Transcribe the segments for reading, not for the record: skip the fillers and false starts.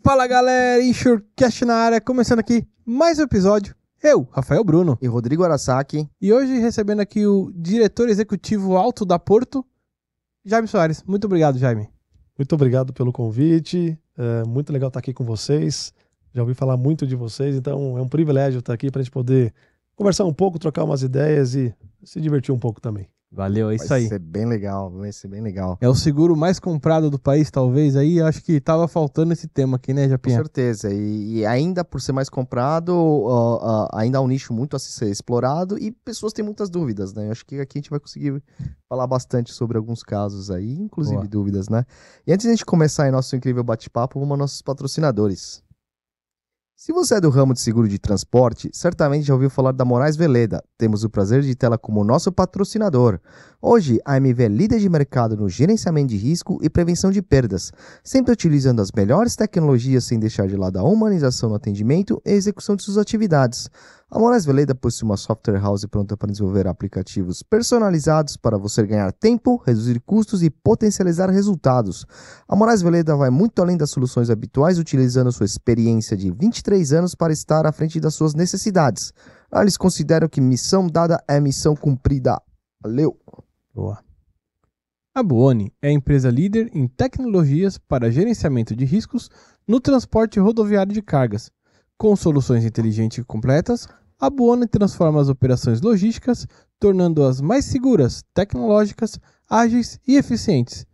Fala galera, InsureCast na área, começando aqui mais um episódio. Eu, Rafael Bruno. E Rodrigo Arasaki. E hoje recebendo aqui o diretor executivo alto da Porto, Jaime Soares. Muito obrigado, Jaime. Muito obrigado pelo convite, muito legal estar aqui com vocês. Já ouvi falar muito de vocês, então é um privilégio estar aqui para a gente poder conversar um pouco, trocar umas ideias e se divertir um pouco também. Valeu, é isso aí. Vai ser bem legal, vai ser bem legal. É o seguro mais comprado do país, talvez, aí acho que tava faltando esse tema aqui, né, Japinha? Com certeza, e ainda por ser mais comprado, ainda há um nicho muito a ser explorado e pessoas têm muitas dúvidas, né? Eu acho que aqui a gente vai conseguir falar bastante sobre alguns casos aí, inclusive Boa. dúvidas, né? E antes de a gente começar aí nosso incrível bate-papo, vamos aos nossos patrocinadores. Se você é do ramo de seguro de transporte, certamente já ouviu falar da Moraes Veleda. Temos o prazer de tê-la como nosso patrocinador. Hoje, a MV é líder de mercado no gerenciamento de risco e prevenção de perdas, sempre utilizando as melhores tecnologias sem deixar de lado a humanização no atendimento e execução de suas atividades. A Moraes Veleda possui uma software house pronta para desenvolver aplicativos personalizados para você ganhar tempo, reduzir custos e potencializar resultados. A Moraes Veleda vai muito além das soluções habituais, utilizando sua experiência de 23 anos para estar à frente das suas necessidades. Eles consideram que missão dada é missão cumprida. Valeu! Boa. A Buoni é a empresa líder em tecnologias para gerenciamento de riscos no transporte rodoviário de cargas. Com soluções inteligentes e completas, a Buoni transforma as operações logísticas, tornando-as mais seguras, tecnológicas, ágeis e eficientes.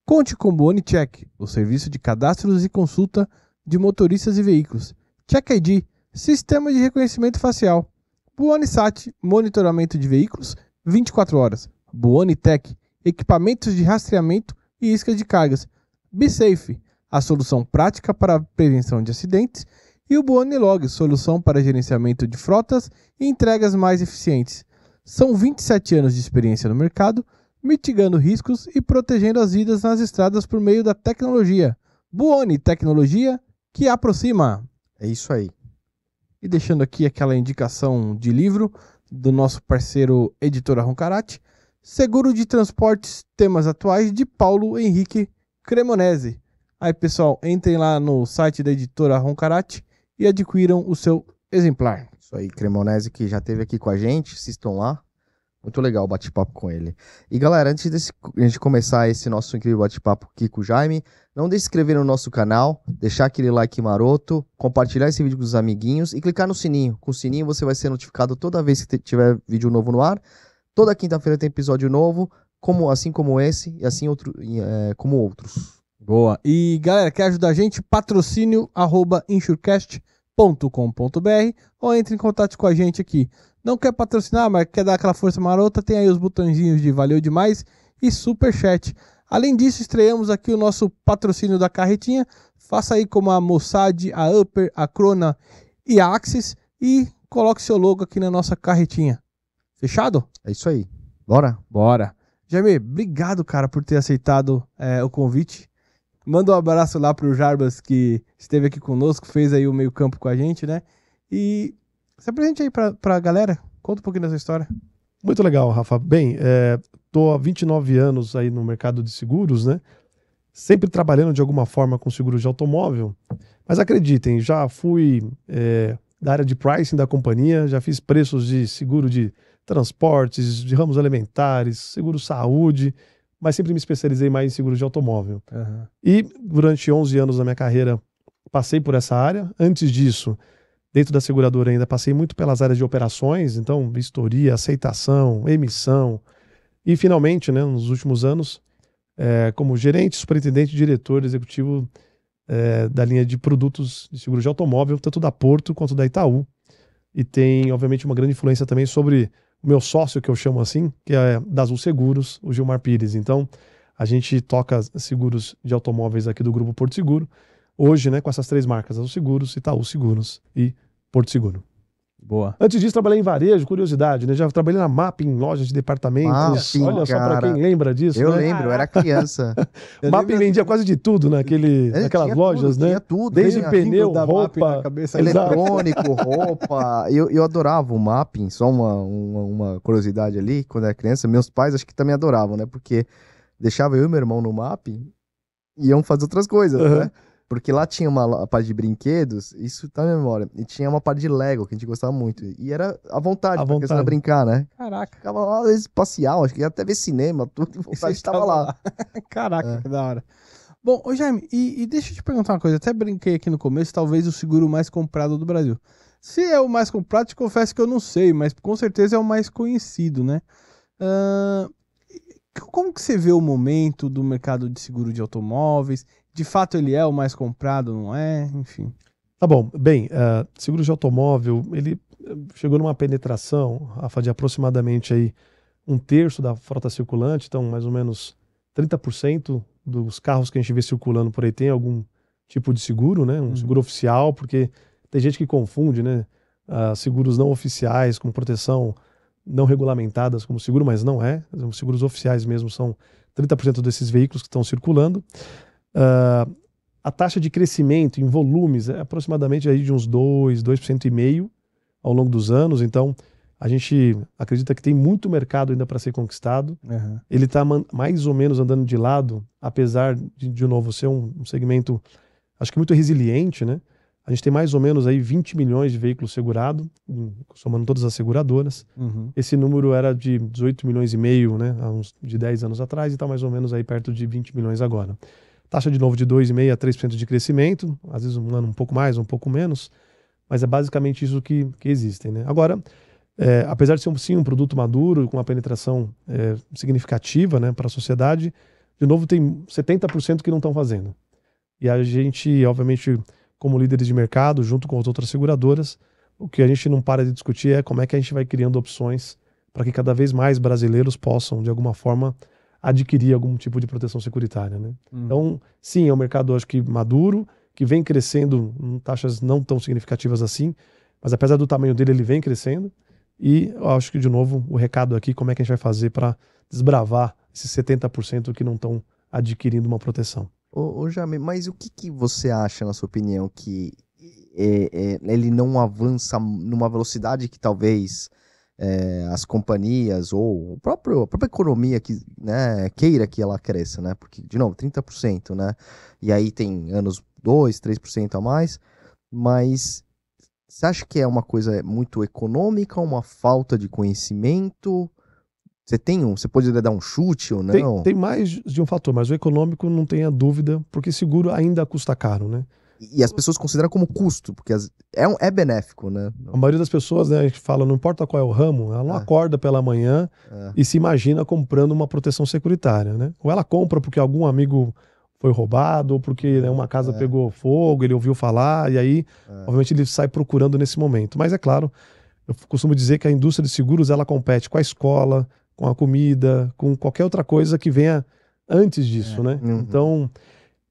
Conte com o Buoni Check, o serviço de cadastros e consulta de motoristas e veículos. Check ID, sistema de reconhecimento facial. Buoni Sat, monitoramento de veículos 24 horas. Buoni Tech, equipamentos de rastreamento e isca de cargas. BeSafe, a solução prática para a prevenção de acidentes. E o Buoni Log, solução para gerenciamento de frotas e entregas mais eficientes. São 27 anos de experiência no mercado, mitigando riscos e protegendo as vidas nas estradas por meio da tecnologia. Buoni, tecnologia que aproxima. É isso aí. E deixando aqui aquela indicação de livro do nosso parceiro Editora Roncarate, Seguro de Transportes, Temas Atuais, de Paulo Henrique Cremonese. Aí, pessoal, entrem lá no site da Editora Roncarate e adquiram o seu exemplar. Isso aí, Cremonese, que já esteve aqui com a gente, assistam lá. Muito legal o bate-papo com ele. E galera, antes de começar esse nosso incrível bate-papo aqui com o Jaime, não deixe de se inscrever no nosso canal, deixar aquele like maroto, compartilhar esse vídeo com os amiguinhos e clicar no sininho. Com o sininho você vai ser notificado toda vez que tiver vídeo novo no ar. Toda quinta-feira tem episódio novo, assim como esse e assim como outros. Boa. E galera, quer ajudar a gente? Patrocínio@insurecast.com.br ou entre em contato com a gente aqui. Não quer patrocinar, mas quer dar aquela força marota, tem aí os botõezinhos de valeu demais e superchat. Além disso, estreamos aqui o nosso patrocínio da carretinha. Faça aí como a Mossad, a Upper, a Crona e a Axis e coloque seu logo aqui na nossa carretinha. Fechado? É isso aí. Bora? Bora. Jaime, obrigado, cara, por ter aceitado o convite. Manda um abraço lá pro Jarbas, que esteve aqui conosco, fez aí o meio campo com a gente, né? E se apresente aí pra galera, conta um pouquinho dessa história. Muito legal, Rafa. Bem, tô há 29 anos aí no mercado de seguros, né? Sempre trabalhando de alguma forma com seguros de automóvel. Mas acreditem, já fui da área de pricing da companhia, já fiz preços de seguro de transportes, de ramos elementares, seguro saúde, mas sempre me especializei mais em seguros de automóvel. Uhum. E durante 11 anos da minha carreira passei por essa área. Antes disso, dentro da seguradora ainda passei muito pelas áreas de operações, então vistoria, aceitação, emissão. E finalmente, né, nos últimos anos, como gerente, superintendente, diretor executivo da linha de produtos de seguro de automóvel, tanto da Porto quanto da Itaú. E tem, obviamente, uma grande influência também sobre o meu sócio, que eu chamo assim, que é da Azul Seguros, o Gilmar Pires. Então, a gente toca seguros de automóveis aqui do Grupo Porto Seguro, hoje, né, com essas três marcas, Azul Seguros, Itaú Seguros e Porto Seguro. Boa. Antes disso, trabalhei em varejo, curiosidade, né? Já trabalhei na MAP, em lojas de departamentos. Olha só para quem lembra disso, eu né? lembro, eu era criança. MAP vendia quase de tudo naquelas lojas, tudo, né? Tinha tudo. Desde tinha pneu, da MAP na roupa, cabeça. eletrônico, roupa. Eu adorava o mapping, só uma curiosidade ali, quando era criança. Meus pais acho que também adoravam, né? Porque deixava eu e meu irmão no mapping e iam fazer outras coisas, né? Porque lá tinha uma parte de brinquedos, isso tá na memória. E tinha uma parte de Lego, que a gente gostava muito. E era à vontade, À pra criançada vontade. brincar, né? Caraca. Ficava lá, às vezes, espacial, acho que ia até ver cinema, tudo, e Você vontade estava lá. Caraca, É. que da hora. Bom, ô Jaime, e deixa eu te perguntar uma coisa. Até brinquei aqui no começo, talvez o seguro mais comprado do Brasil. Se é o mais comprado, te confesso que eu não sei, mas com certeza é o mais conhecido, né? Ahn, Como que você vê o momento do mercado de seguro de automóveis? De fato ele é o mais comprado, não é? Enfim. Tá bom. Bem, seguro de automóvel, ele chegou numa penetração, Rafa, de aproximadamente aí 1/3 da frota circulante, então mais ou menos 30% dos carros que a gente vê circulando por aí tem algum tipo de seguro, né? Um seguro oficial, porque tem gente que confunde, né? Seguros não oficiais com proteção não regulamentadas como seguro, mas não é. Os seguros oficiais mesmo são 30% desses veículos que estão circulando. A taxa de crescimento em volumes é aproximadamente aí de uns 2,5% ao longo dos anos, então a gente acredita que tem muito mercado ainda para ser conquistado. Uhum. Ele está mais ou menos andando de lado, apesar de novo, ser um segmento, acho que muito resiliente, né? A gente tem mais ou menos aí 20 milhões de veículos segurados, somando todas as seguradoras. Uhum. Esse número era de 18 milhões e meio, né? Há uns de 10 anos atrás, e está mais ou menos aí perto de 20 milhões agora. Taxa de novo de 2,5% a 3% de crescimento, às vezes um ano um pouco mais, um pouco menos, mas é basicamente isso que existem, né? Agora, apesar de ser sim um produto maduro, com uma penetração significativa, né, para a sociedade, de novo tem 70% que não estão fazendo. E a gente, obviamente, como líderes de mercado, junto com as outras seguradoras, o que a gente não para de discutir é como é que a gente vai criando opções para que cada vez mais brasileiros possam, de alguma forma, adquirir algum tipo de proteção securitária, né? Então, sim, é um mercado, acho que maduro, que vem crescendo em taxas não tão significativas assim, mas apesar do tamanho dele, ele vem crescendo. E eu acho que, de novo, o recado aqui, como é que a gente vai fazer para desbravar esses 70% que não estão adquirindo uma proteção. Ô Jaime, mas o que você acha, na sua opinião, que ele não avança numa velocidade que talvez as companhias ou a própria economia né, queira que ela cresça, né? Porque, de novo, 30%, né? E aí tem anos 2, 3% a mais, mas você acha que é uma coisa muito econômica, uma falta de conhecimento? Você pode dar um chute ou não? Tem mais de um fator, mas o econômico não tenha dúvida, porque seguro ainda custa caro, né? E as pessoas consideram como custo, porque é benéfico, né? A maioria das pessoas, né, a gente fala, não importa qual é o ramo, ela não acorda pela manhã e se imagina comprando uma proteção securitária, né? Ou ela compra porque algum amigo foi roubado, ou porque, né, uma casa pegou fogo, ele ouviu falar, e aí, obviamente, ele sai procurando nesse momento. Mas é claro, eu costumo dizer que a indústria de seguros, ela compete com a escola, com a comida, com qualquer outra coisa que venha antes disso, né? Uhum. Então,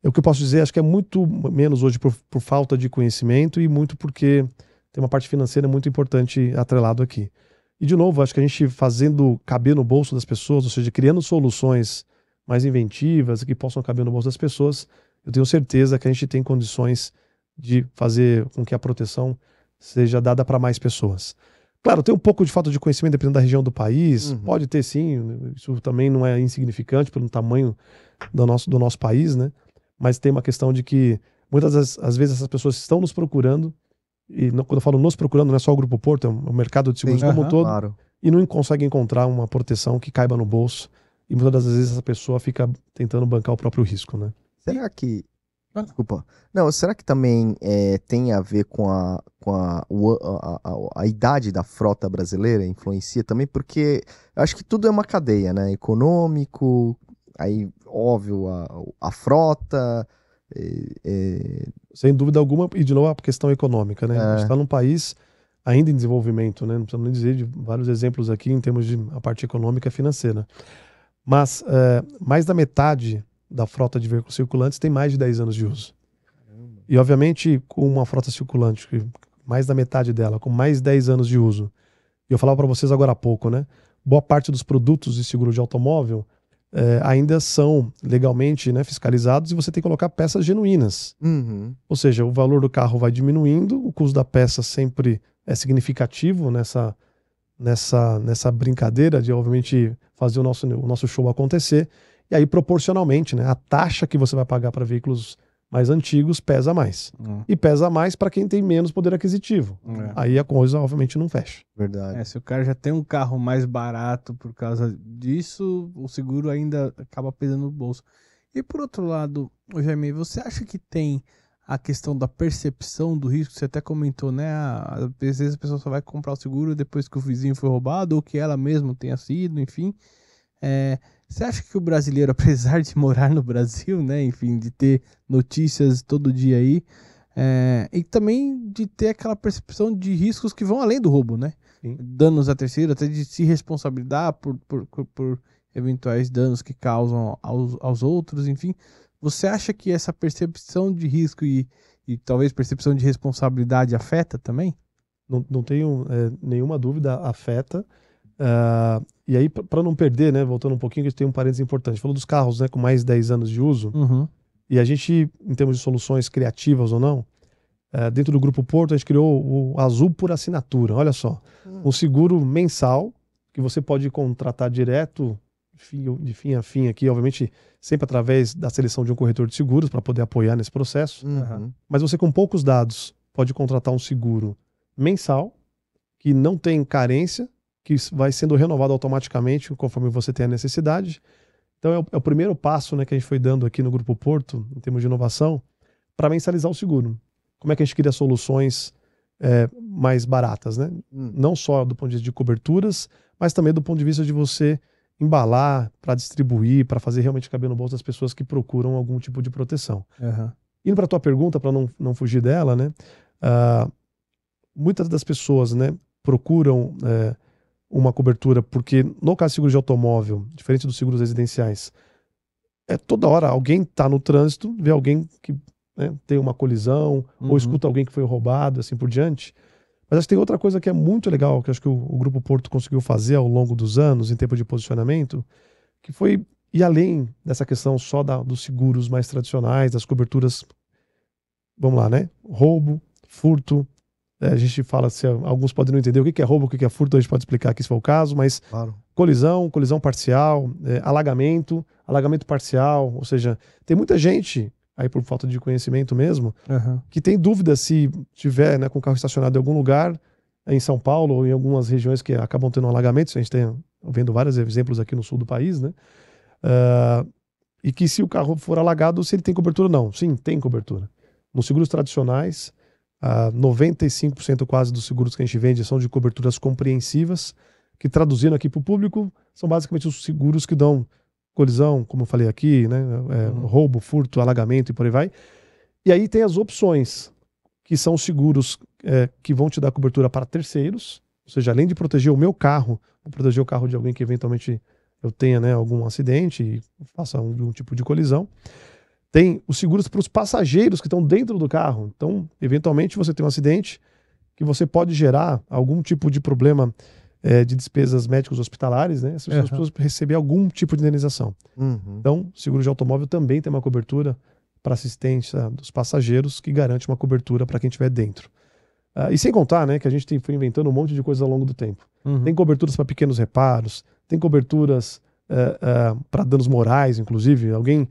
o que eu posso dizer, acho que é muito menos hoje por falta de conhecimento e muito porque tem uma parte financeira muito importante atrelado aqui. E, de novo, acho que a gente fazendo caber no bolso das pessoas, ou seja, criando soluções mais inventivas que possam caber no bolso das pessoas, eu tenho certeza que a gente tem condições de fazer com que a proteção seja dada para mais pessoas. Claro, tem um pouco de falta de conhecimento dependendo da região do país, pode ter sim, isso também não é insignificante pelo tamanho do nosso país, né? Mas tem uma questão de que muitas às vezes essas pessoas estão nos procurando, e quando eu falo nos procurando, não é só o Grupo Porto, é o mercado de seguros como um todo, Claro. e não consegue encontrar uma proteção que caiba no bolso, e muitas das vezes essa pessoa fica tentando bancar o próprio risco, né? Será que... Desculpa. Não, será que também tem a ver com a idade da frota brasileira? Influencia também? Porque eu acho que tudo é uma cadeia, né? Econômico, aí, óbvio, a frota... Sem dúvida alguma, e de novo a questão econômica, né? A gente está num país ainda em desenvolvimento, né? Não precisamos nem dizer de vários exemplos aqui em termos de a parte econômica e financeira. Mas mais da metade da frota de veículos circulantes tem mais de 10 anos de uso. E, obviamente, com uma frota circulante, mais da metade dela, com mais de 10 anos de uso, e eu falava para vocês agora há pouco, né? Boa parte dos produtos de seguro de automóvel ainda são legalmente, né, fiscalizados, e você tem que colocar peças genuínas. Ou seja, o valor do carro vai diminuindo, o custo da peça sempre é significativo nessa brincadeira de, obviamente, fazer o nosso show acontecer. E aí, proporcionalmente, né, a taxa que você vai pagar para veículos mais antigos pesa mais. E pesa mais para quem tem menos poder aquisitivo. Aí a coisa, obviamente, não fecha. Verdade. Se o cara já tem um carro mais barato por causa disso, o seguro ainda acaba pesando no bolso. E por outro lado, Jaime, você acha que tem a questão da percepção do risco? Você até comentou, né? Às vezes a pessoa só vai comprar o seguro depois que o vizinho foi roubado ou que ela mesma tenha sido, enfim. Você acha que o brasileiro, apesar de morar no Brasil, né, enfim, de ter notícias todo dia aí, e também de ter aquela percepção de riscos que vão além do roubo, né? Sim. Danos a terceiro, até de se responsabilizar por eventuais danos que causam aos outros, enfim. Você acha que essa percepção de risco e talvez percepção de responsabilidade afeta também? Não tenho nenhuma dúvida, afeta. E aí, para não perder, né, voltando um pouquinho, que a gente tem um parênteses importante. Falou dos carros, né, com mais de 10 anos de uso. E a gente, em termos de soluções criativas ou não, dentro do Grupo Porto, a gente criou o Azul por Assinatura. Olha só, um seguro mensal que você pode contratar direto, de fim a fim aqui, obviamente, sempre através da seleção de um corretor de seguros para poder apoiar nesse processo. Mas você, com poucos dados, pode contratar um seguro mensal que não tem carência, que vai sendo renovado automaticamente conforme você tem a necessidade. Então é o primeiro passo, né, que a gente foi dando aqui no Grupo Porto, em termos de inovação, para mensalizar o seguro. Como é que a gente cria soluções mais baratas, né? Não só do ponto de vista de coberturas, mas também do ponto de vista de você embalar, para distribuir, para fazer realmente caber no bolso das pessoas que procuram algum tipo de proteção. Indo para a tua pergunta, para não fugir dela, né? Muitas das pessoas, né, procuram uma cobertura porque, no caso de seguro de automóvel, diferente dos seguros residenciais, toda hora alguém está no trânsito, vê alguém que tem uma colisão, ou escuta alguém que foi roubado, assim por diante. Mas acho que tem outra coisa que é muito legal, que acho que o Grupo Porto conseguiu fazer ao longo dos anos, em tempo de posicionamento, que foi ir além dessa questão só dos seguros mais tradicionais, das coberturas, vamos lá, né? Roubo, furto. A gente fala, se alguns podem não entender o que é roubo, o que é furto, a gente pode explicar aqui se for o caso, mas Claro. colisão parcial, alagamento parcial, ou seja, tem muita gente, aí por falta de conhecimento mesmo, que tem dúvida se tiver, né, com o carro estacionado em algum lugar, em São Paulo ou em algumas regiões que acabam tendo alagamentos, a gente tem vendo vários exemplos aqui no sul do país, né? E que se o carro for alagado, se ele tem cobertura ou não. Sim, tem cobertura. Nos seguros tradicionais, 95% quase dos seguros que a gente vende são de coberturas compreensivas, que traduzindo aqui para o público, são basicamente os seguros que dão colisão, como eu falei aqui, né? Roubo, furto, alagamento e por aí vai. E aí tem as opções, que são seguros que vão te dar cobertura para terceiros, ou seja, além de proteger o meu carro, vou proteger o carro de alguém que eventualmente eu tenha, né, algum acidente e faça algum tipo de colisão. Tem os seguros para os passageiros que estão dentro do carro. Então, eventualmente, você tem um acidente que você pode gerar algum tipo de problema de despesas médicos hospitalares, né? As pessoas precisam receber algum tipo de indenização. Então, seguro de automóvel também tem uma cobertura para assistência dos passageiros que garante uma cobertura para quem estiver dentro. E sem contar, né, que a gente foi inventando um monte de coisas ao longo do tempo. Tem coberturas para pequenos reparos, tem coberturas para danos morais, inclusive. Alguém...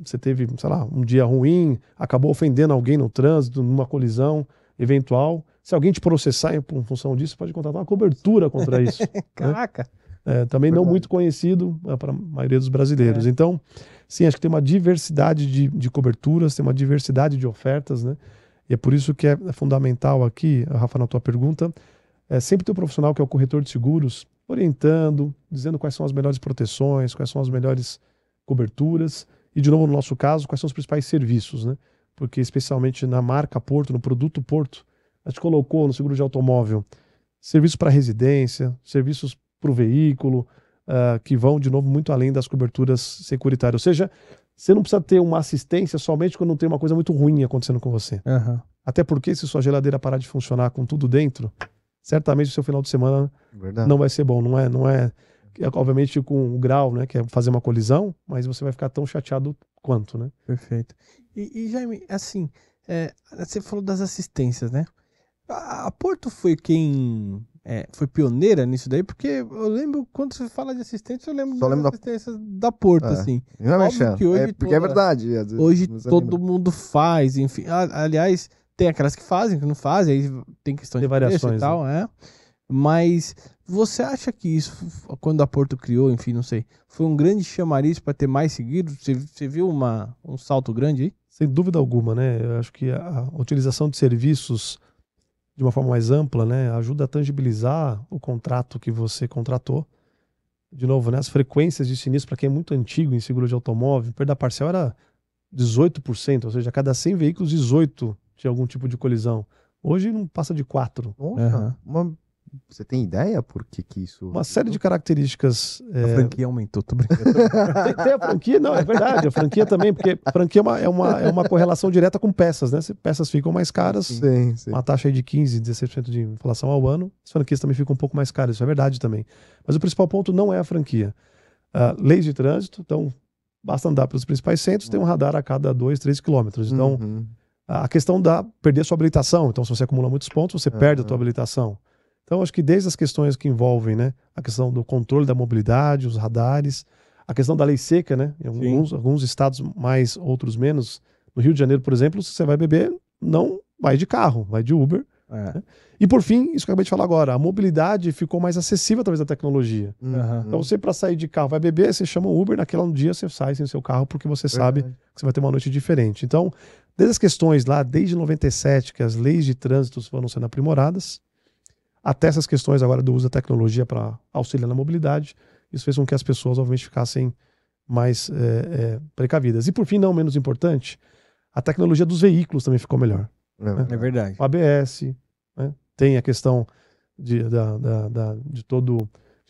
você teve, sei lá, um dia ruim, acabou ofendendo alguém no trânsito, numa colisão eventual. Se alguém te processar em função disso, pode contratar uma cobertura contra isso. Caraca! Né? Também não muito conhecido para a maioria dos brasileiros. Então, sim, acho que tem uma diversidade de coberturas, tem uma diversidade de ofertas, né? E é por isso que é fundamental aqui, Rafa, na tua pergunta, sempre ter um profissional que é o corretor de seguros, orientando, dizendo quais são as melhores proteções, quais são as melhores coberturas. E, de novo, no nosso caso, quais são os principais serviços, né? Porque, especialmente na marca Porto, no produto Porto, a gente colocou no seguro de automóvel serviços para residência, serviços para o veículo, que vão, de novo, muito além das coberturas securitárias. Ou seja, você não precisa ter uma assistência somente quando tem uma coisa muito ruim acontecendo com você. Até porque, se sua geladeira parar de funcionar com tudo dentro, certamente o seu final de semana não vai ser bom. Não é obviamente com o grau, né, que é fazer uma colisão, mas você vai ficar tão chateado quanto, né? Perfeito. E Jaime, assim, você falou das assistências, né? A Porto foi quem foi pioneira nisso daí, porque eu lembro, quando você fala de assistência, eu lembro Só das lembro assistências da Porto, assim. Não, Óbvio que hoje porque é verdade. às vezes hoje você todo lembra. mundo faz, enfim. Aliás, tem aquelas que fazem, que não fazem, aí tem questão Tem de preço e variações, tal, Mas você acha que isso, quando a Porto criou, enfim, não sei, foi um grande chamariz para ter mais seguidos? Você viu um salto grande aí? Sem dúvida alguma, né? Eu acho que a utilização de serviços de uma forma mais ampla, né, ajuda a tangibilizar o contrato que você contratou. De novo, né, as frequências de sinistro, para quem é muito antigo em seguro de automóvel, perda parcial era 18%, ou seja, a cada 100 veículos, 18 tinha algum tipo de colisão. Hoje não passa de 4. Nossa, você tem ideia por que isso... Uma série de características. A franquia aumentou, tô brincando. Tem a franquia, não, é verdade, a franquia também, porque a franquia é uma correlação direta com peças, né? Se peças ficam mais caras, Sim. uma taxa aí de 15%, 16% de inflação ao ano, as franquias também ficam um pouco mais caras, isso é verdade também. Mas o principal ponto não é a franquia. Leis de trânsito, então basta andar pelos principais centros, tem um radar a cada 2, 3 quilômetros. Então, a questão da perder sua habilitação, então se você acumula muitos pontos, você perde a sua habilitação. Então, acho que desde as questões que envolvem, né, a questão do controle da mobilidade, os radares, a questão da lei seca, né, em alguns estados mais, outros menos. No Rio de Janeiro, por exemplo, se você vai beber, não vai de carro, vai de Uber. Né? E por fim, isso que eu acabei de falar agora, a mobilidade ficou mais acessível através da tecnologia. Então, você para sair de carro vai beber, você chama o Uber, naquele dia você sai sem seu carro porque você sabe que você vai ter uma noite diferente. Então, desde as questões lá, desde 97, que as leis de trânsito foram sendo aprimoradas, até essas questões agora do uso da tecnologia para auxiliar na mobilidade, isso fez com que as pessoas, obviamente, ficassem mais precavidas. E por fim, não menos importante, a tecnologia dos veículos também ficou melhor. É verdade. O ABS, né? Tem a questão de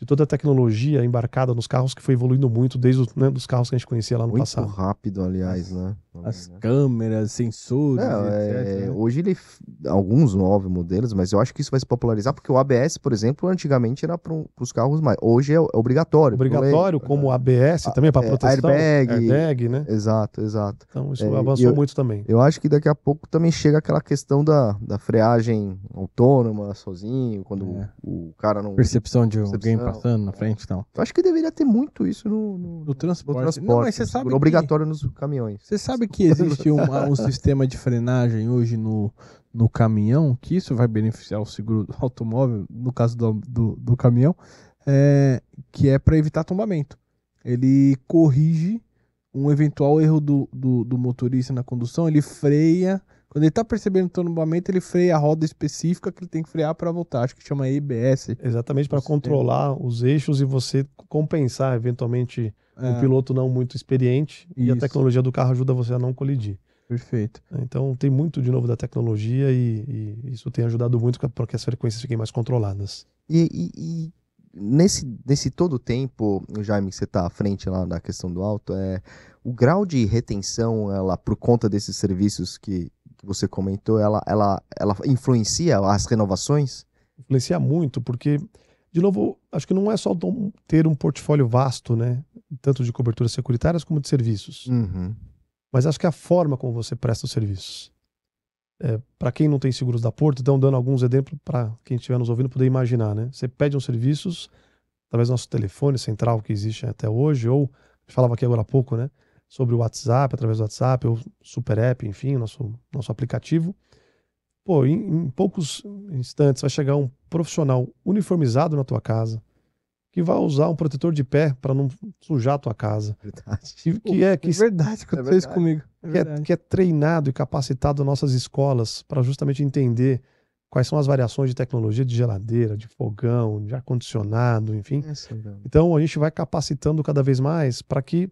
toda a tecnologia embarcada nos carros que foi evoluindo muito desde dos carros que a gente conhecia lá no passado. Muito rápido, aliás, né? As câmeras, sensores, etc. Hoje alguns novos modelos, mas eu acho que isso vai se popularizar porque o ABS, por exemplo, antigamente era para os carros mais. Hoje é obrigatório. Obrigatório, como o ABS também para proteção. Airbag, né? Exato. Então isso avançou muito também. Eu acho que daqui a pouco também chega aquela questão da freagem autônoma, sozinho, quando o cara não... Percepção de alguém passando na frente, então. Eu acho que deveria ter muito isso no transporte. Não, mas você sabe obrigatório nos caminhões. Você sabe que existe um sistema de frenagem hoje no caminhão, que isso vai beneficiar o seguro do automóvel, no caso do caminhão, que é para evitar tombamento. Ele corrige um eventual erro do motorista na condução, ele freia. Quando ele está percebendo o tombamento, ele freia a roda específica que ele tem que frear para voltar. Acho que chama EBS. Exatamente, para controlar os eixos e você compensar, eventualmente, um piloto não muito experiente. E a tecnologia do carro ajuda você a não colidir. Perfeito. Então, tem muito, de novo, da tecnologia e isso tem ajudado muito para que as frequências fiquem mais controladas. E nesse todo o tempo, Jaime, que você está à frente lá da questão do auto, o grau de retenção, ela, por conta desses serviços que você comentou, ela influencia as renovações? Influencia muito, porque, de novo, acho que não é só ter um portfólio vasto, né? Tanto de coberturas securitárias como de serviços. Mas acho que a forma como você presta os serviços. Para quem não tem seguros da Porto, então dando alguns exemplos para quem estiver nos ouvindo poder imaginar, né? Você pede uns serviços, talvez nosso telefone central que existe até hoje, ou, falava aqui agora há pouco, né? Sobre o WhatsApp, através do WhatsApp, ou Super App, enfim, nosso aplicativo. Pô, em poucos instantes vai chegar um profissional uniformizado na tua casa, que vai usar um protetor de pé para não sujar a tua casa. Verdade. É verdade, aconteceu isso comigo. Que é treinado e capacitado nas nossas escolas para justamente entender quais são as variações de tecnologia de geladeira, de fogão, de ar-condicionado, enfim. Então a gente vai capacitando cada vez mais para que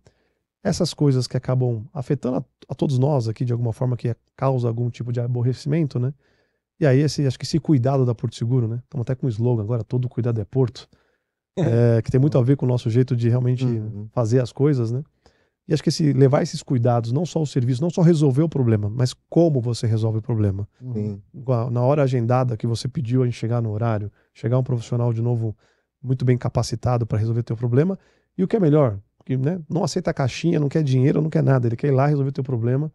essas coisas que acabam afetando a todos nós aqui de alguma forma, que causa algum tipo de aborrecimento, né? E aí acho que esse cuidado da Porto Seguro, né? Estamos até com um slogan agora, todo cuidado é Porto, que tem muito a ver com o nosso jeito de realmente fazer as coisas, né? E acho que levar esses cuidados, não só o serviço, não só resolver o problema, mas como você resolve o problema. Na hora agendada que você pediu a gente chegar no horário, chegar um profissional de novo muito bem capacitado para resolver teu problema, e o que é melhor, que, né, não aceita caixinha, não quer dinheiro, não quer nada, ele quer ir lá resolver teu problema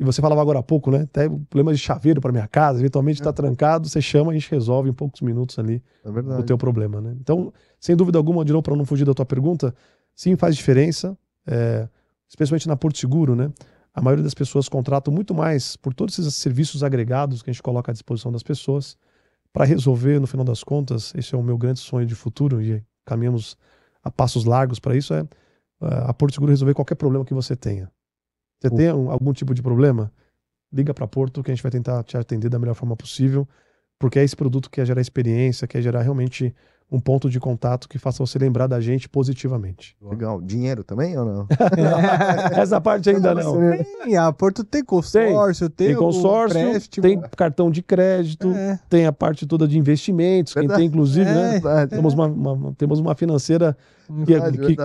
E você falava agora há pouco, né? Até o problema de chaveiro para minha casa, eventualmente está trancado, você chama, a gente resolve em poucos minutos ali É o verdade. teu problema, né? Então, sem dúvida alguma, de novo, para não fugir da tua pergunta, sim, faz diferença, especialmente na Porto Seguro, né? A maioria das pessoas contratam muito mais por todos esses serviços agregados que a gente coloca à disposição das pessoas para resolver, no final das contas, esse é o meu grande sonho de futuro e caminhamos a passos largos para isso, a Porto Seguro resolver qualquer problema que você tenha. Você tem algum tipo de problema? Liga para Porto que a gente vai tentar te atender da melhor forma possível, porque é esse produto que quer gerar experiência, quer gerar realmente um ponto de contato que faça você lembrar da gente positivamente. Legal. Dinheiro também ou não? Essa parte ainda não. Tem, a Porto tem consórcio, Tem consórcio, empréstimo. tem cartão de crédito, tem a parte toda de investimentos, quem tem inclusive, né? Verdade. Temos uma financeira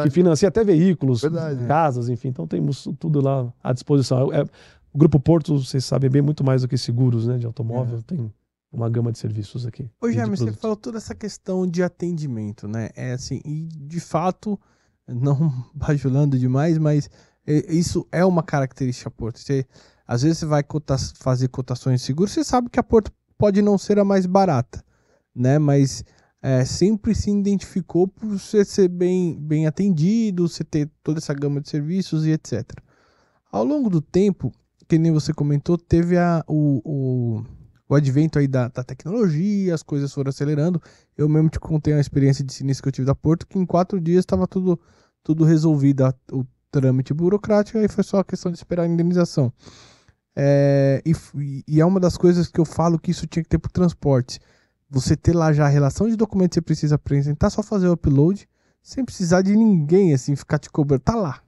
que financia até veículos, casas, enfim. Então temos tudo lá à disposição. O Grupo Porto, vocês sabem bem, muito mais do que seguros, né, de automóvel, tem uma gama de serviços aqui. Ô, Jaime, você falou toda essa questão de atendimento, né? É assim, e de fato, não bajulando demais, mas isso é uma característica Porto. Às vezes você vai fazer cotações de seguro, você sabe que a Porto pode não ser a mais barata, né? Mas sempre se identificou por você ser bem atendido, você ter toda essa gama de serviços e etc. Ao longo do tempo, que nem você comentou, teve o advento aí da tecnologia, as coisas foram acelerando. Eu mesmo te contei uma experiência de sinistro que eu tive da Porto, que em 4 dias estava tudo resolvido, o trâmite burocrático, aí foi só a questão de esperar a indenização. E é uma das coisas que eu falo que isso tinha que ter para o transporte. Você ter lá já a relação de documentos que você precisa apresentar, só fazer o upload, sem precisar de ninguém, assim, ficar te cobrando. Tá lá,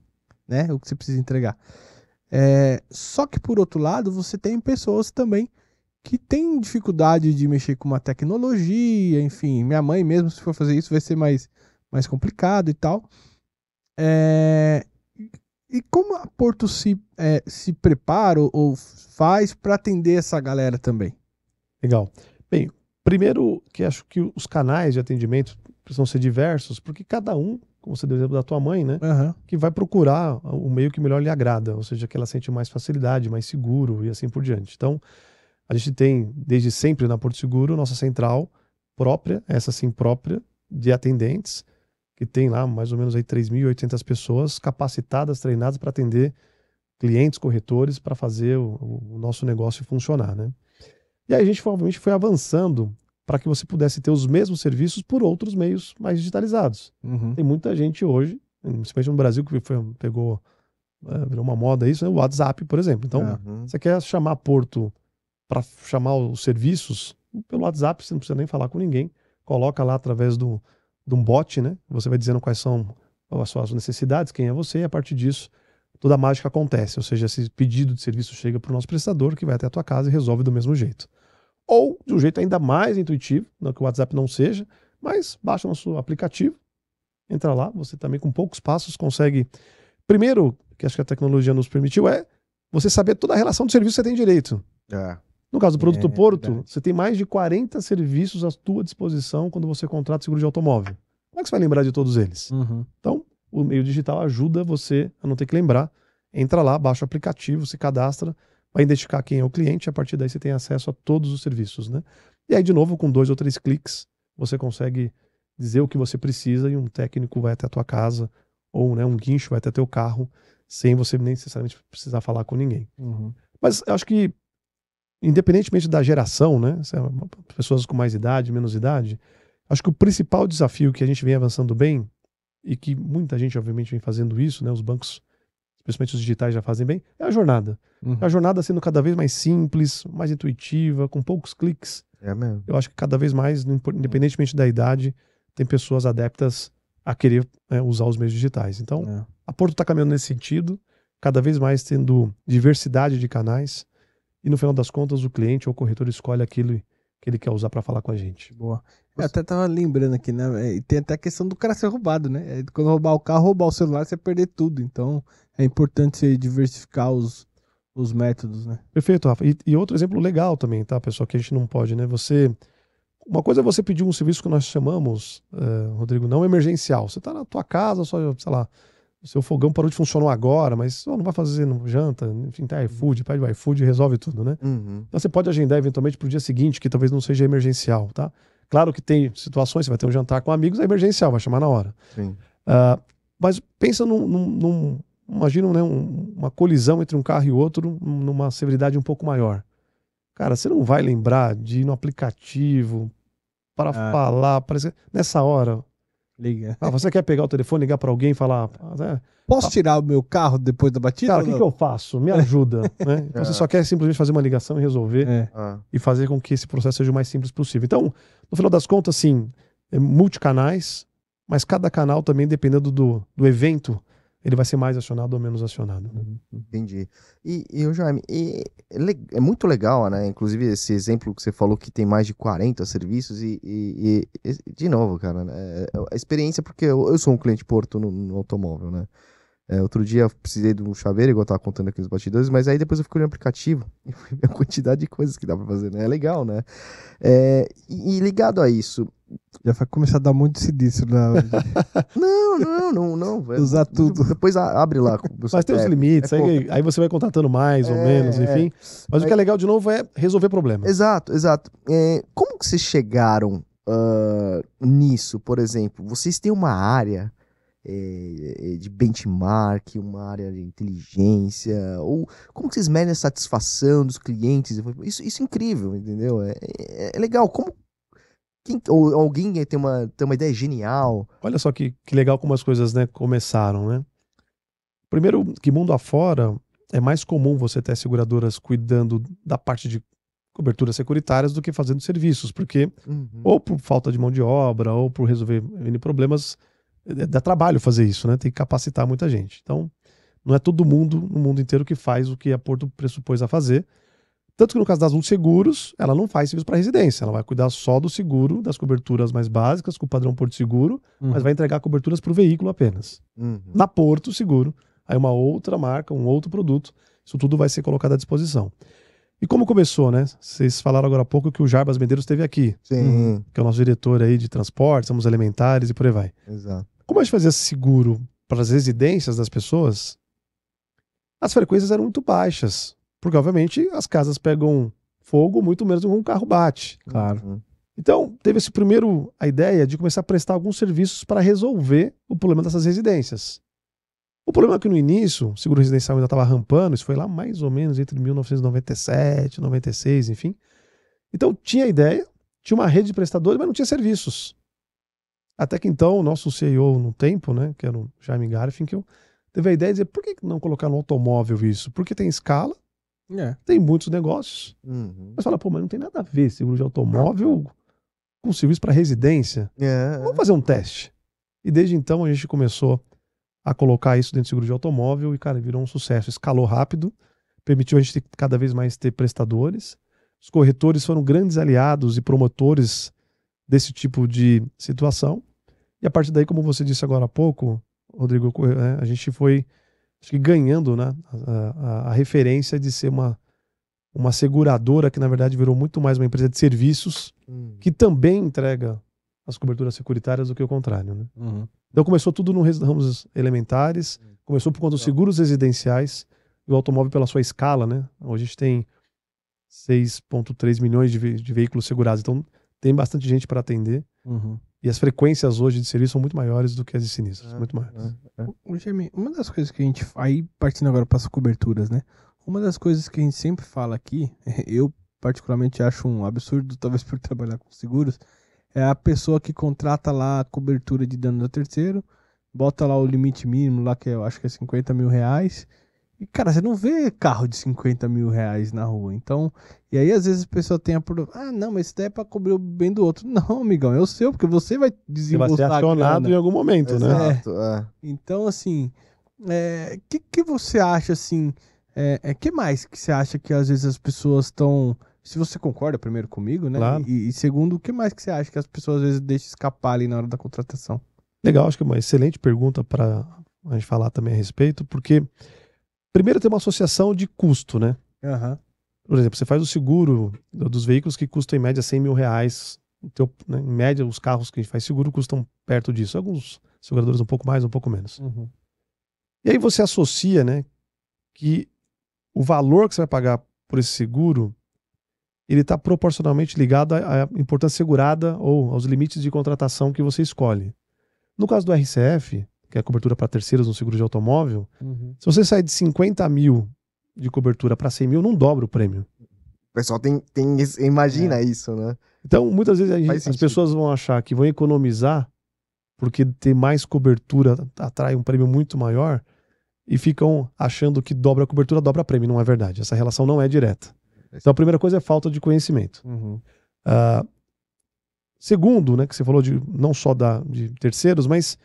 né? O que você precisa entregar. Só que, por outro lado, você tem pessoas também que tem dificuldade de mexer com uma tecnologia, enfim, minha mãe mesmo, se for fazer isso, vai ser mais complicado e tal. E como a Porto se prepara ou faz para atender essa galera também? Legal. Bem, primeiro que acho que os canais de atendimento precisam ser diversos, porque cada um, como você deu o exemplo da tua mãe, né, que vai procurar o meio que melhor lhe agrada, ou seja, que ela sente mais facilidade, mais seguro e assim por diante. Então, a gente tem, desde sempre na Porto Seguro, nossa central própria, essa sim própria, de atendentes, que tem lá mais ou menos aí 3.800 pessoas capacitadas, treinadas para atender clientes, corretores, para fazer o nosso negócio funcionar, né? E aí a gente obviamente foi avançando para que você pudesse ter os mesmos serviços por outros meios mais digitalizados. Tem muita gente hoje, principalmente no Brasil, que virou uma moda isso, né? O WhatsApp, por exemplo. Então, você quer chamar Porto para chamar os serviços, pelo WhatsApp você não precisa nem falar com ninguém, coloca lá através de um bot, né? Você vai dizendo quais são as suas necessidades, quem é você, e a partir disso toda a mágica acontece, ou seja, esse pedido de serviço chega para o nosso prestador, que vai até a tua casa e resolve do mesmo jeito. Ou de um jeito ainda mais intuitivo, não que o WhatsApp não seja, mas baixa o nosso aplicativo, entra lá, você também com poucos passos consegue, primeiro, que acho que a tecnologia nos permitiu, você saber toda a relação do serviço que você tem direito. No caso do produto Porto, você tem mais de 40 serviços à tua disposição quando você contrata seguro de automóvel. Como é que você vai lembrar de todos eles? Então, o meio digital ajuda você a não ter que lembrar. Entra lá, baixa o aplicativo, se cadastra, vai identificar quem é o cliente, a partir daí você tem acesso a todos os serviços, né? E aí, de novo, com 2 ou 3 cliques, você consegue dizer o que você precisa e um técnico vai até a tua casa, ou um guincho vai até teu carro, sem você nem necessariamente precisar falar com ninguém. Mas eu acho que, independentemente da geração, né? Pessoas com mais idade, menos idade, acho que o principal desafio que a gente vem avançando bem, e que muita gente, obviamente, vem fazendo isso, né? Os bancos, especialmente os digitais, já fazem bem, é a jornada. A jornada sendo cada vez mais simples, mais intuitiva, com poucos cliques. Mesmo. Eu acho que cada vez mais, independentemente da idade, tem pessoas adeptas a querer usar os meios digitais. Então, a Porto está caminhando nesse sentido, cada vez mais tendo diversidade de canais, e no final das contas o cliente ou o corretor escolhe aquilo que ele quer usar para falar com a gente. Boa. Eu até tava lembrando aqui, né? E tem até a questão do cara ser roubado, né? Quando roubar o carro, roubar o celular, você perder tudo. Então é importante você diversificar os métodos, né? Perfeito, Rafa. E outro exemplo legal também, tá, pessoal, que a gente não pode, né? Uma coisa é você pedir um serviço que nós chamamos, Rodrigo, não emergencial. Você tá na tua casa, só, sei lá, o seu fogão parou de funcionar agora, mas não vai fazer no janta, enfim, tá iFood, pede o iFood e resolve tudo, né? Uhum. Então você pode agendar eventualmente para o dia seguinte, que talvez não seja emergencial, tá? Claro que tem situações, você vai ter um jantar com amigos, é emergencial, vai chamar na hora. Sim. Mas pensa imagina, né, uma colisão entre um carro e outro numa severidade um pouco maior. Cara, você não vai lembrar de ir no aplicativo para falar, nessa hora. Liga. Você quer pegar o telefone, ligar para alguém e falar... Posso tirar o meu carro depois da batida? Cara, o que eu faço? Me ajuda. Né? Então você só quer simplesmente fazer uma ligação e resolver e fazer com que esse processo seja o mais simples possível. Então, no final das contas, assim, multicanais, mas cada canal também, dependendo do evento, ele vai ser mais acionado ou menos acionado. Né? Entendi. E Jaime, é muito legal, né? Inclusive esse exemplo que você falou que tem mais de 40 serviços e de novo, cara, né? A experiência, porque eu sou um cliente Porto no automóvel, né? Outro dia eu precisei de um chaveiro, igual eu tava contando aqui nos bastidores, mas aí depois eu fiquei no aplicativo e fui ver a quantidade de coisas que dá pra fazer, né? É legal, né? E ligado a isso... Já vai começar a dar muito silício na hora de Não. usar tudo. Depois abre lá. Mas tem os limites, aí você vai contratando mais ou menos, enfim. Mas o que é legal, de novo, é resolver problemas. Exato. Como que vocês chegaram nisso, por exemplo? Vocês têm uma área de benchmark, uma área de inteligência, ou como que vocês medem a satisfação dos clientes? Isso é incrível, entendeu? É legal. Como ou alguém tem uma ideia genial? Olha só que legal como as coisas, né, começaram, né? Primeiro, que mundo afora é mais comum você ter seguradoras cuidando da parte de coberturas securitárias do que fazendo serviços, porque ou por falta de mão de obra, ou por resolver N problemas, dá trabalho fazer isso, né? Tem que capacitar muita gente. Então, não é todo mundo no mundo inteiro que faz o que a Porto pressupôs a fazer. Tanto que no caso das Multisseguros, ela não faz serviço para residência, ela vai cuidar só do seguro, das coberturas mais básicas, com o padrão Porto Seguro, mas vai entregar coberturas para o veículo apenas. Na Porto Seguro, aí uma outra marca, um outro produto, isso tudo vai ser colocado à disposição. E como começou, né? Vocês falaram agora há pouco que o Jarbas Medeiros esteve aqui. Sim. Que é o nosso diretor aí de transporte, somos elementares e por aí vai. Exato. Como a gente fazia seguro para as residências das pessoas, as frequências eram muito baixas. Porque, obviamente, as casas pegam fogo muito menos do que um carro bate. Claro. Então, teve a ideia de começar a prestar alguns serviços para resolver o problema dessas residências. O problema é que no início, o seguro residencial ainda estava rampando, isso foi lá mais ou menos entre 1997, 96, enfim. Então, tinha ideia, tinha uma rede de prestadores, mas não tinha serviços. Até que então, o nosso CEO no tempo, né, que era o Jaime Garfinkel, teve a ideia de dizer, por que não colocar no automóvel isso? Porque tem escala, tem muitos negócios. Mas fala, mas não tem nada a ver seguro de automóvel com serviço para residência. Vamos fazer um teste. E desde então a gente começou a colocar isso dentro do seguro de automóvel e, cara, virou um sucesso. Escalou rápido, permitiu a gente cada vez mais ter prestadores. Os corretores foram grandes aliados e promotores desse tipo de situação. E a partir daí, como você disse agora há pouco, Rodrigo, a gente foi, acho que, ganhando, né, a referência de ser uma seguradora que, na verdade, virou muito mais uma empresa de serviços que também entrega as coberturas securitárias do que o contrário. Né? Então começou tudo nos ramos elementares, começou por conta dos seguros residenciais e o automóvel pela sua escala. Né? Hoje a gente tem 6,3 milhões de veículos segurados, então tem bastante gente para atender. E as frequências hoje de serviço são muito maiores do que as de sinistros, muito maiores. Jaime, uma das coisas que a gente... Aí, partindo agora para as coberturas, né? Uma das coisas que a gente sempre fala aqui, eu particularmente acho um absurdo, talvez por trabalhar com seguros, é a pessoa que contrata lá a cobertura de dano a terceiro, bota lá o limite mínimo lá, que eu acho que é 50 mil reais, e, cara, você não vê carro de 50 mil reais na rua. Então, e aí às vezes a pessoa tem não, mas isso daí é pra cobrir o bem do outro. Não, amigão, é o seu, porque você vai desembolsar. Você vai ser acionado em algum momento, Exato, né? Então, assim, que você acha, assim, que mais que você acha que às vezes as pessoas estão... Se você concorda primeiro comigo, né? Claro. E segundo, o que mais que você acha que as pessoas às vezes deixam escapar ali na hora da contratação? Legal, acho que é uma excelente pergunta para a gente falar também a respeito, porque primeiro tem uma associação de custo, né? Por exemplo, você faz o seguro dos veículos que custam em média 100 mil reais. Então, né, em média, os carros que a gente faz seguro custam perto disso. Alguns seguradores um pouco mais, um pouco menos. E aí você associa, né, que o valor que você vai pagar por esse seguro, ele está proporcionalmente ligado à importância segurada ou aos limites de contratação que você escolhe. No caso do RCF, que é a cobertura para terceiros no seguro de automóvel, se você sair de 50 mil de cobertura para 100 mil, não dobra o prêmio. O pessoal imagina isso, né? Então, muitas vezes Faz as sentido. pessoas vão achar que vão economizar porque ter mais cobertura atrai um prêmio muito maior e ficam achando que dobra a cobertura, dobra prêmio. Não é verdade. Essa relação não é direta. Então, a primeira coisa é falta de conhecimento. Segundo, né, que você falou de não só de terceiros, mas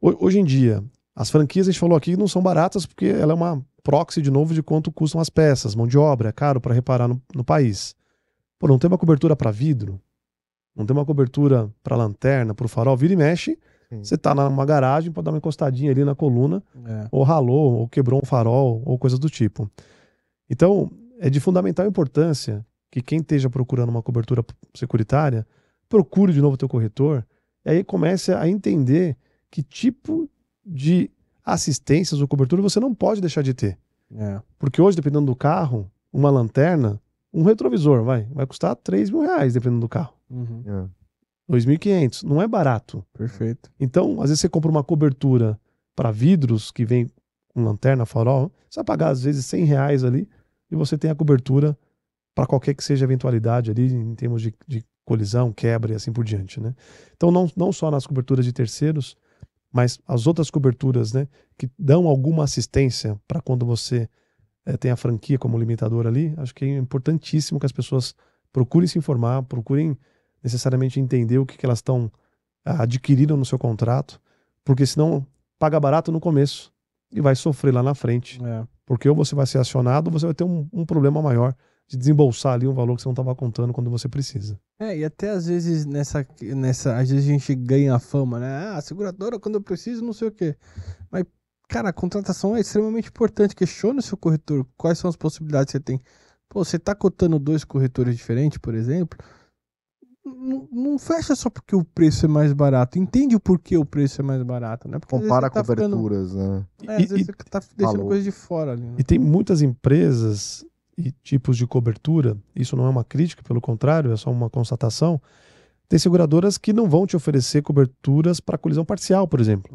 hoje em dia, as franquias, a gente falou aqui, não são baratas porque ela é uma proxy, de novo, de quanto custam as peças, mão de obra, é caro para reparar no país. Pô, não tem uma cobertura para vidro, não tem uma cobertura para lanterna, para o farol, vira e mexe, você tá numa garagem, pode dar uma encostadinha ali na coluna, ou ralou, ou quebrou um farol, ou coisa do tipo. Então, é de fundamental importância que quem esteja procurando uma cobertura securitária procure de novo o teu corretor e aí comece a entender que tipo de assistências ou cobertura você não pode deixar de ter. Porque hoje, dependendo do carro, uma lanterna, um retrovisor vai custar R$3.000, dependendo do carro. 2.500, não é barato. Perfeito. Então, às vezes você compra uma cobertura para vidros que vem com lanterna, farol, você vai pagar às vezes R$100 ali e você tem a cobertura para qualquer que seja a eventualidade ali em termos de colisão, quebra e assim por diante, né? Então, não só nas coberturas de terceiros, mas as outras coberturas, né, que dão alguma assistência para quando você tem a franquia como limitador ali, acho que é importantíssimo que as pessoas procurem se informar, procurem necessariamente entender o que elas estão adquirindo no seu contrato, porque senão paga barato no começo e vai sofrer lá na frente. Porque ou você vai ser acionado ou você vai ter um problema maior de desembolsar ali um valor que você não estava contando quando você precisa. E até às vezes às vezes a gente ganha a fama, né? A seguradora quando eu preciso, não sei o quê. Mas, cara, a contratação é extremamente importante. Questione o seu corretor, quais são as possibilidades que você tem. Pô, você tá cotando 2 corretores diferentes, por exemplo, não fecha só porque o preço é mais barato. Entende o porquê o preço é mais barato, né? Porque compara coberturas, né? Às vezes você tá deixando coisa de fora ali, né? E tem muitas empresas e tipos de cobertura, isso não é uma crítica, pelo contrário, é só uma constatação. Tem seguradoras que não vão te oferecer coberturas para colisão parcial, por exemplo.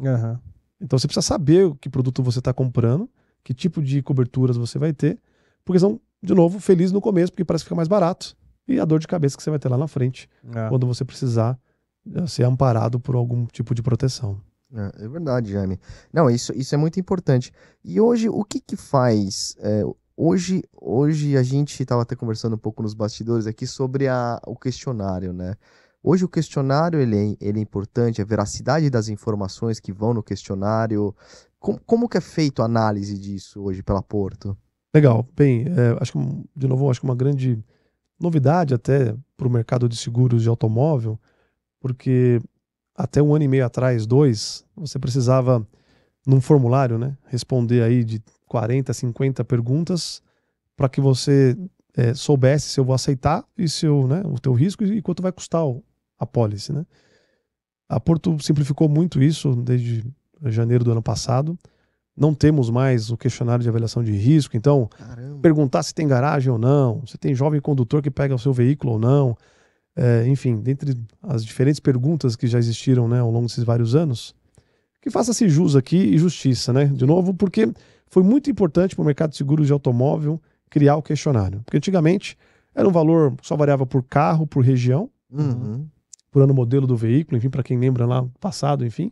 Então você precisa saber que produto você está comprando, que tipo de coberturas você vai ter, porque são, de novo, felizes no começo, porque parece que fica mais barato, e a dor de cabeça que você vai ter lá na frente, quando você precisar ser amparado por algum tipo de proteção. É verdade, Jaime. Não, isso é muito importante. E hoje, o que faz... Hoje a gente estava até conversando um pouco nos bastidores aqui sobre o questionário, né? Hoje o questionário ele é importante, a veracidade das informações que vão no questionário. Como que é feito a análise disso hoje pela Porto? Legal. Bem, acho que uma grande novidade até para o mercado de seguros de automóvel, porque até 1 ano e meio atrás, 2, você precisava, num formulário, né, responder aí de 40, 50 perguntas para que você soubesse se eu vou aceitar e o teu risco e quanto vai custar a pólice, né? A Porto simplificou muito isso desde janeiro do ano passado. Não temos mais o questionário de avaliação de risco, então perguntar se tem garagem ou não, se tem jovem condutor que pega o seu veículo ou não, enfim, dentre as diferentes perguntas que já existiram, né, ao longo desses vários anos, que faça-se jus aqui e justiça, né? De novo, porque foi muito importante para o mercado de seguros de automóvel criar o questionário. Porque antigamente era um valor que só variava por carro, por região, por ano modelo do veículo, enfim, para quem lembra lá passado, enfim.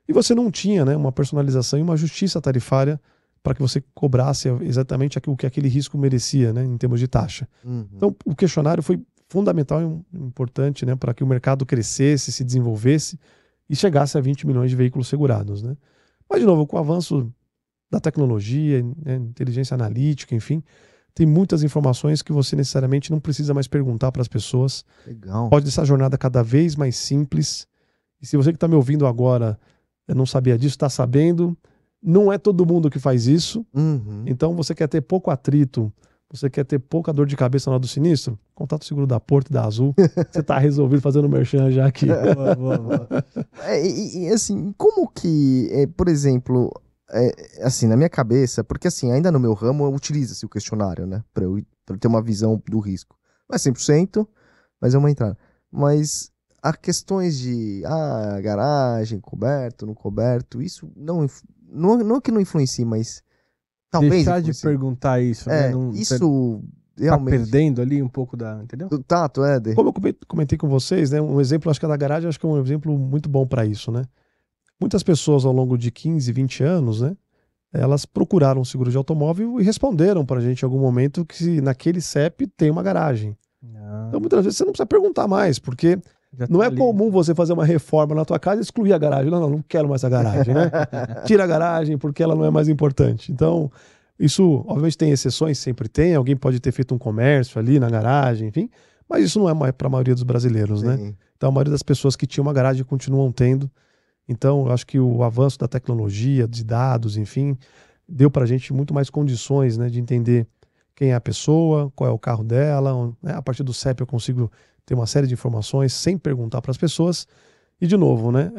E você não tinha, né, uma personalização e uma justiça tarifária para que você cobrasse exatamente o que aquele risco merecia, né, em termos de taxa. Então, o questionário foi fundamental e importante, né, para que o mercado crescesse, se desenvolvesse e chegasse a 20 milhões de veículos segurados, né? Mas, de novo, com o avanço da tecnologia, né, inteligência analítica, enfim, tem muitas informações que você necessariamente não precisa mais perguntar para as pessoas. Legal. Pode deixar a jornada cada vez mais simples. E se você que está me ouvindo agora não sabia disso, está sabendo, não é todo mundo que faz isso. Então, você quer ter pouco atrito, você quer ter pouca dor de cabeça na hora do sinistro? Contato seguro da Porto e da Azul. Você está resolvido fazendo merchan já aqui. E assim, como que, por exemplo, assim, na minha cabeça, porque assim, ainda no meu ramo utiliza-se o questionário, né? Pra eu ter uma visão do risco. Não é 100%, mas é uma entrada. Mas há questões de, garagem, coberto, não coberto, isso não é que não influencia, mas talvez Deixar de influencie. perguntar isso, né? Não, Isso tá realmente... perdendo ali um pouco da, entendeu? Do tato, Éder. Como eu comentei com vocês, né, um exemplo, acho que é da garagem, acho que é um exemplo muito bom para isso, né? Muitas pessoas ao longo de 15, 20 anos, né, elas procuraram um seguro de automóvel e responderam para a gente em algum momento que naquele CEP tem uma garagem. Então muitas vezes você não precisa perguntar mais, porque Já não tá é ali. comum você fazer uma reforma na tua casa e excluir a garagem. Não quero mais a garagem, né? Tira a garagem porque ela não é mais importante. Então, isso, obviamente, tem exceções, sempre tem. Alguém pode ter feito um comércio ali na garagem, enfim. Mas isso não é para a maioria dos brasileiros, né? Sim. Então, a maioria das pessoas que tinham uma garagem continuam tendo. Então, eu acho que o avanço da tecnologia, de dados, enfim, deu para a gente muito mais condições, né, de entender quem é a pessoa, qual é o carro dela. Né? A partir do CEP eu consigo ter uma série de informações sem perguntar para as pessoas. E, de novo, né,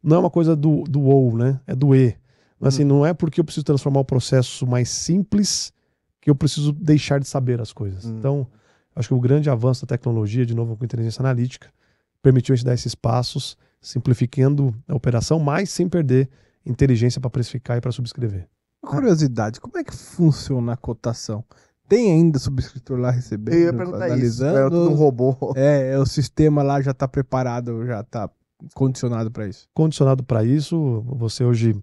não é uma coisa do ou, né, é do e. Mas, assim, não é porque eu preciso transformar o processo mais simples que eu preciso deixar de saber as coisas. Então, acho que o grande avanço da tecnologia, de novo com inteligência analítica, permitiu a gente dar esses passos, simplificando a operação, mas sem perder inteligência para precificar e para subscrever. Uma curiosidade, como é que funciona a cotação? Tem ainda subscritor lá recebendo, Eu ia perguntar isso. É analisando? tudo um robô. O sistema lá já está preparado, já está condicionado para isso. Condicionado para isso, você hoje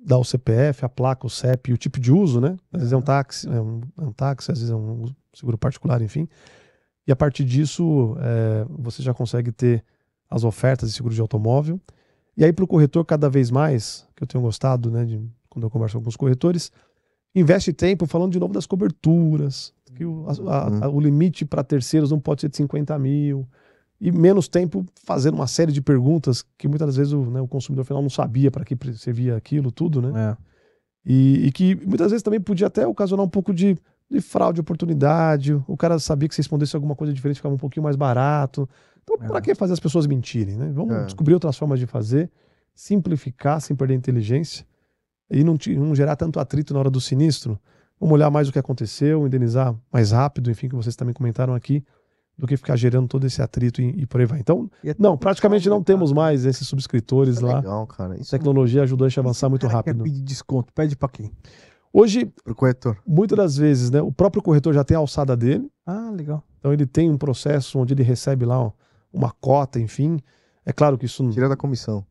dá o CPF, a placa, o CEP e o tipo de uso, né? Às vezes é um táxi, às vezes é um seguro particular, enfim. E a partir disso, você já consegue ter as ofertas de seguro de automóvel. E aí, para o corretor, cada vez mais, que eu tenho gostado, né, quando eu converso com alguns corretores, investe tempo falando de novo das coberturas, que o limite para terceiros não pode ser de 50 mil, e menos tempo fazendo uma série de perguntas que muitas vezes o consumidor final não sabia para que servia aquilo, tudo, né? E que muitas vezes também podia até ocasionar um pouco de fraude de oportunidade, o cara sabia que se respondesse alguma coisa diferente ficava um pouquinho mais barato. Então, para que fazer as pessoas mentirem, né? Vamos descobrir outras formas de fazer, simplificar sem perder a inteligência e não gerar tanto atrito na hora do sinistro. Vamos olhar mais o que aconteceu, indenizar mais rápido, enfim, que vocês também comentaram aqui, do que ficar gerando todo esse atrito e por aí vai. Então, praticamente não temos mais esses subscritores lá. Legal, cara. A tecnologia ajudou a gente a avançar muito rápido. Quer pedir desconto, pede para quem? Hoje, pro corretor. Muitas das vezes, né, o próprio corretor já tem a alçada dele. Ah, legal. Então ele tem um processo onde ele recebe lá uma cota, enfim. É claro que isso... Tira da comissão.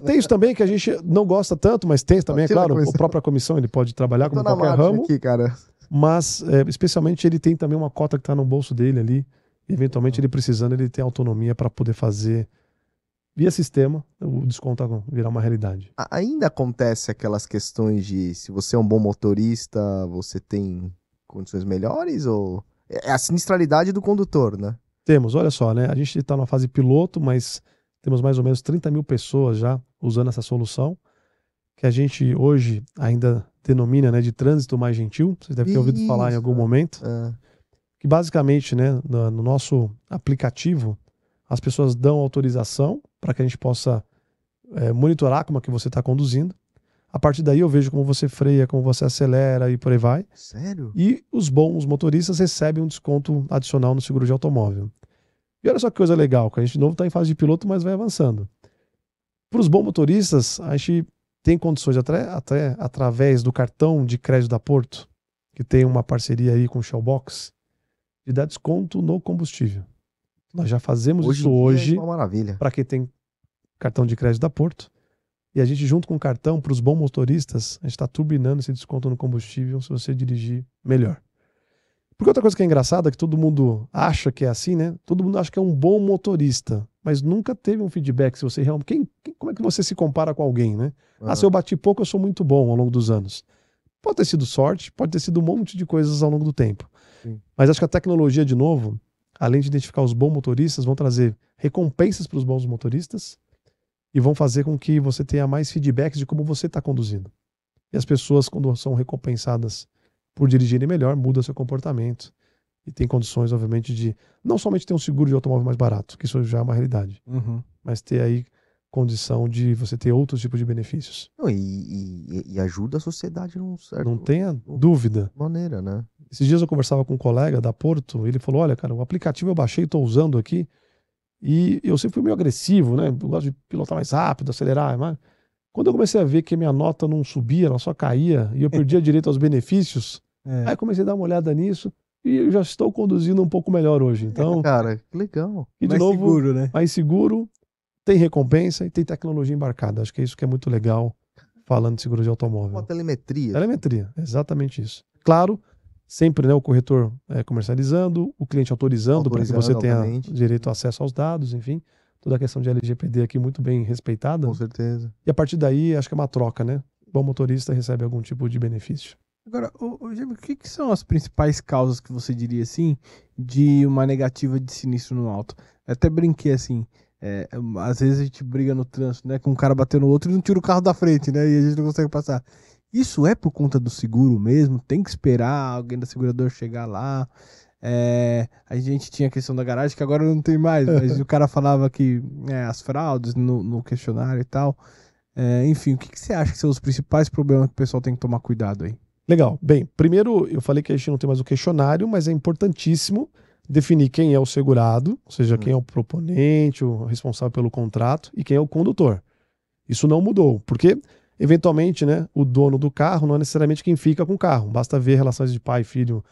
Tem isso também que a gente não gosta tanto, mas tem também, é claro. A própria comissão ele pode trabalhar como qualquer ramo. Aqui, cara. Mas, especialmente, ele tem também uma cota que está no bolso dele ali. E, eventualmente, ele precisando, ele tem autonomia para poder fazer, via sistema, o desconto virar uma realidade. Ainda acontece aquelas questões de se você é um bom motorista, você tem condições melhores? Ou é a sinistralidade do condutor, né? Temos, olha só, né? A gente está na fase piloto, mas temos mais ou menos 30 mil pessoas já usando essa solução, que a gente hoje ainda denomina, né, de trânsito mais gentil. Vocês devem ter ouvido falar em algum momento. Que basicamente, né, no nosso aplicativo, as pessoas dão autorização para que a gente possa monitorar como é que você está conduzindo. A partir daí eu vejo como você freia, como você acelera e por aí vai. Sério? E os bons motoristas recebem um desconto adicional no seguro de automóvel. E olha só que coisa legal, que a gente de novo está em fase de piloto, mas vai avançando. Para os bons motoristas, a gente tem condições até através do cartão de crédito da Porto, que tem uma parceria aí com o Shellbox, de dar desconto no combustível. Nós já fazemos isso hoje para quem tem cartão de crédito da Porto. E a gente, junto com o cartão, para os bons motoristas, a gente está turbinando esse desconto no combustível se você dirigir melhor. Porque outra coisa que é engraçada é que todo mundo acha que é assim, né? Todo mundo acha que é um bom motorista, mas nunca teve um feedback se você realmente... Como é que você se compara com alguém, né? Se eu bati pouco, eu sou muito bom ao longo dos anos. Pode ter sido sorte, pode ter sido um monte de coisas ao longo do tempo. Sim. Mas acho que a tecnologia, de novo, além de identificar os bons motoristas, vão trazer recompensas para os bons motoristas e vão fazer com que você tenha mais feedbacks de como você está conduzindo. E as pessoas, quando são recompensadas por dirigirem melhor, mudam seu comportamento e tem condições, obviamente, de não somente ter um seguro de automóvel mais barato, que isso já é uma realidade, mas ter aí condição de você ter outros tipos de benefícios. Não, e ajuda a sociedade num certo Não tenha dúvida. maneira, né? Esses dias eu conversava com um colega da Porto, ele falou, olha, cara, o aplicativo eu baixei, estou usando aqui, e eu sempre fui meio agressivo, né? Eu gosto de pilotar mais rápido, acelerar, mas quando eu comecei a ver que a minha nota não subia, ela só caía, e eu perdia direito aos benefícios, aí eu comecei a dar uma olhada nisso, e eu já estou conduzindo um pouco melhor hoje. Então, Cara, que legal. e de Mais novo, seguro, né? mais seguro, tem recompensa e tem tecnologia embarcada. Acho que é isso que é muito legal falando de seguro de Uma automóvel. telemetria. Telemetria, exatamente isso. Claro, sempre, né, o corretor comercializando, o cliente autorizando para que você tenha obviamente. direito a acesso aos dados, enfim. Toda a questão de LGPD aqui muito bem respeitada. Com certeza. E a partir daí, acho que é uma troca, né? O bom motorista recebe algum tipo de benefício. Agora, Gêmeo, o que são as principais causas que você diria assim de uma negativa de sinistro no auto? Eu até brinquei assim, às vezes a gente briga no trânsito, né, com um cara batendo no outro e não tira o carro da frente, né, e a gente não consegue passar. Isso é por conta do seguro mesmo? Tem que esperar alguém da seguradora chegar lá? A gente tinha a questão da garagem, que agora não tem mais, mas o cara falava que as fraudes no questionário e tal. Enfim, o que você acha que são os principais problemas que o pessoal tem que tomar cuidado aí? Legal. Bem, primeiro eu falei que a gente não tem mais o questionário, mas é importantíssimo definir quem é o segurado, ou seja, quem é o proponente, o responsável pelo contrato e quem é o condutor. Isso não mudou, porque eventualmente, né, o dono do carro não é necessariamente quem fica com o carro. Basta ver relações de pai, filho,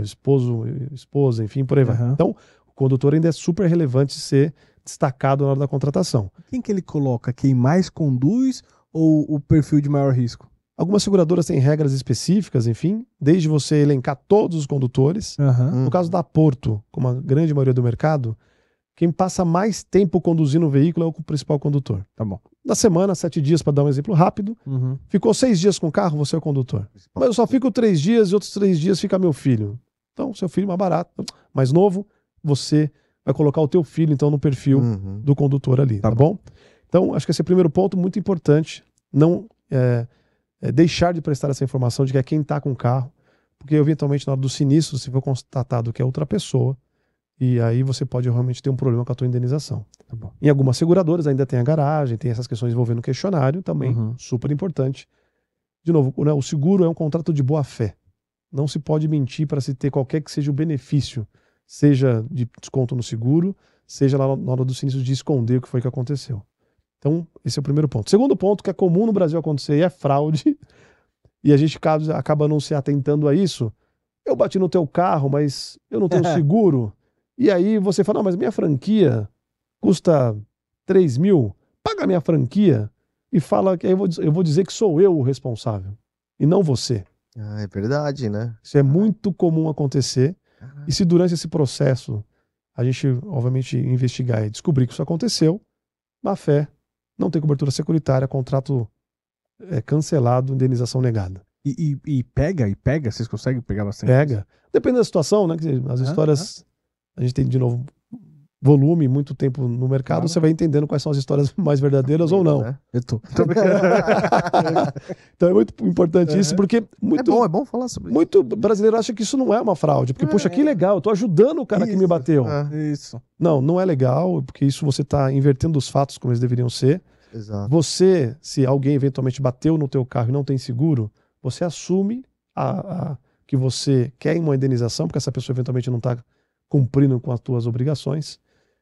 esposo, esposa, enfim, por aí vai. Uhum. Então, o condutor ainda é super relevante ser destacado na hora da contratação. Quem que ele coloca? Quem mais conduz ou o perfil de maior risco? Algumas seguradoras têm regras específicas, enfim, desde você elencar todos os condutores. Uhum. No caso da Porto, como a grande maioria do mercado, quem passa mais tempo conduzindo o veículo é o principal condutor. Tá bom. Da semana, 7 dias, para dar um exemplo rápido, Uhum. ficou 6 dias com o carro, você é o condutor. Mas eu só fico 3 dias e outros 3 dias fica meu filho. Então, seu filho mais barato, mais novo, você vai colocar o teu filho, então, no perfil do condutor ali, tá bom? Então, acho que esse é o primeiro ponto muito importante, não deixar de prestar essa informação de que é quem está com o carro, porque eventualmente na hora do sinistro, se for constatado que é outra pessoa, e aí você pode realmente ter um problema com a tua indenização. Tá bom. Em algumas seguradoras ainda tem a garagem, tem essas questões envolvendo o questionário também, super importante. De novo, né, o seguro é um contrato de boa fé. Não se pode mentir para se ter qualquer que seja o benefício, seja de desconto no seguro, seja lá na hora do sinistro de esconder o que foi que aconteceu. Então, esse é o primeiro ponto. Segundo ponto, que é comum no Brasil acontecer, e é fraude, e a gente acaba não se atentando a isso. Eu bati no teu carro, mas eu não tenho seguro. E aí você fala, não, mas minha franquia custa 3 mil, paga a minha franquia e fala que aí eu vou dizer que sou eu o responsável, e não você. É verdade, né? Isso é muito comum acontecer. E se durante esse processo a gente, obviamente, investigar e descobrir que isso aconteceu, má fé, não tem cobertura securitária, contrato cancelado, indenização negada. E pega? Vocês conseguem pegar bastante? Pega. Depende da situação, né? As histórias, a gente tem, de novo, volume, muito tempo no mercado, você vai entendendo quais são as histórias mais verdadeiras ou não. Né? Eu tô. Então é muito importante isso, porque É bom falar sobre isso. muito brasileiro acha que isso não é uma fraude, porque, poxa, que legal, eu tô ajudando o cara que me bateu. Isso. Não é legal, porque isso você tá invertendo os fatos como eles deveriam ser. Exato. Você, se alguém eventualmente bateu no teu carro e não tem seguro, você assume que você quer uma indenização, porque essa pessoa eventualmente não está cumprindo com as tuas obrigações.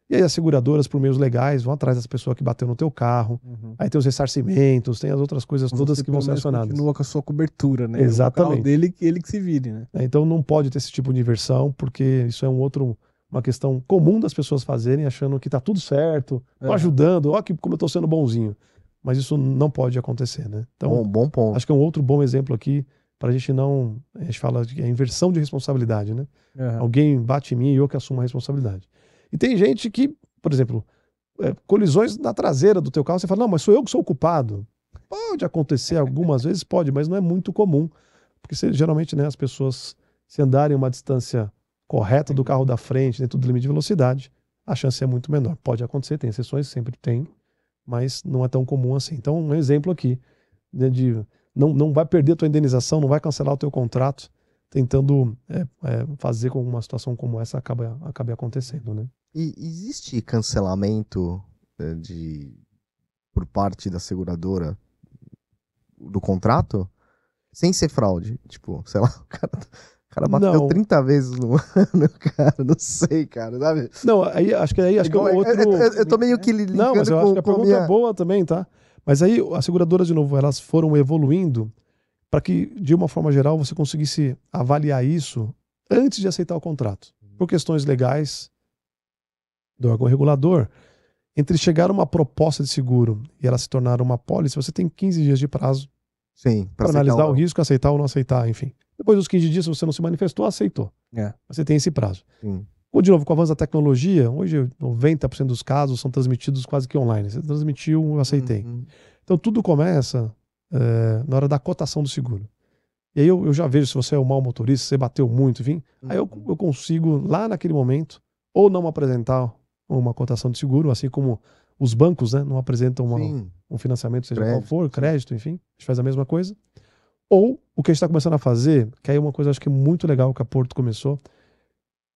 E aí as seguradoras, por meios legais, vão atrás dessa pessoa que bateu no teu carro. Aí tem os ressarcimentos, tem as outras coisas todas que vão ser acionadas. Continua com a sua cobertura, né? Exatamente. O carro dele, ele que se vire, né? Então não pode ter esse tipo de inversão, porque isso é uma questão comum das pessoas fazerem, achando que tá tudo certo, tô ajudando, ó, como eu tô sendo bonzinho. Mas isso não pode acontecer, né? Então, Bom ponto. acho que é um outro bom exemplo aqui, pra gente não... A gente fala de inversão de responsabilidade, né? Alguém bate em mim e eu que assumo a responsabilidade. E tem gente que, por exemplo, colisões na traseira do teu carro, você fala, não, mas sou eu que sou o culpado. Pode acontecer algumas vezes, pode, mas não é muito comum. Porque geralmente, né, as pessoas, se andarem uma distância correta do carro da frente, dentro do limite de velocidade, a chance é muito menor. Pode acontecer, tem exceções, sempre tem, mas não é tão comum assim. Então, um exemplo aqui, né, de não vai perder a tua indenização, não vai cancelar o teu contrato, tentando fazer com que uma situação como essa acabe acontecendo, né? E existe cancelamento de por parte da seguradora do contrato, sem ser fraude. Tipo, sei lá, o cara bateu Não. 30 vezes no ano, cara, não sei, cara, sabe? Não, aí acho que é outro. Eu tô meio que linkando Não, mas eu acho que a com pergunta é boa também, tá? Mas aí as seguradoras, de novo, elas foram evoluindo para que, de uma forma geral, você conseguisse avaliar isso antes de aceitar o contrato. Por questões legais do órgão regulador, entre chegar uma proposta de seguro e ela se tornar uma apólice, você tem 15 dias de prazo Sim, para analisar o risco, aceitar ou não aceitar, enfim. Depois dos 15 dias, se você não se manifestou, aceitou. É. Você tem esse prazo. Sim. Ou, de novo, com o avanço da tecnologia, hoje 90% dos casos são transmitidos quase que online. Você transmitiu, eu aceitei. Uhum. Então tudo começa na hora da cotação do seguro. E aí eu já vejo se você é um mau motorista, se você bateu muito, enfim. Aí eu consigo, lá naquele momento, ou não apresentar uma cotação de seguro, assim como os bancos, né, não apresentam um financiamento, seja qual for, crédito, enfim. A gente faz a mesma coisa. Ou o que a gente está começando a fazer, que aí é uma coisa acho que é muito legal que a Porto começou,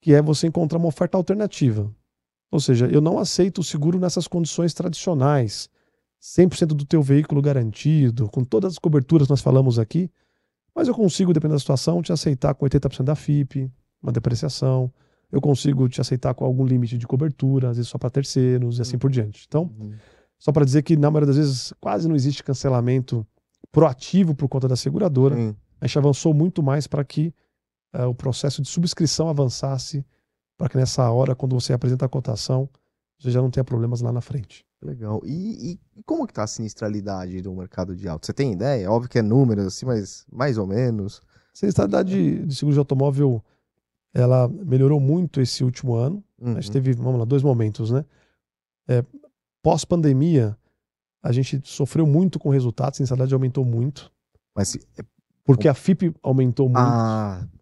que é você encontrar uma oferta alternativa. Ou seja, eu não aceito o seguro nessas condições tradicionais, 100% do teu veículo garantido, com todas as coberturas que nós falamos aqui, mas eu consigo, dependendo da situação, te aceitar com 80% da FIP, uma depreciação, eu consigo te aceitar com algum limite de cobertura, às vezes só para terceiros e assim por diante. Então, só para dizer que na maioria das vezes quase não existe cancelamento proativo por conta da seguradora. A gente avançou muito mais para que o processo de subscrição avançasse, para que nessa hora, quando você apresenta a cotação, você já não tenha problemas lá na frente. Legal. E como que tá a sinistralidade do mercado de auto? Você tem ideia? Óbvio que é números, assim, mas mais ou menos. A sinistralidade de seguro de automóvel, ela melhorou muito esse último ano. A gente teve, vamos lá, 2 momentos, né? Pós-pandemia, a gente sofreu muito com o resultado, a sinistralidade aumentou muito. Mas porque a FIP aumentou muito.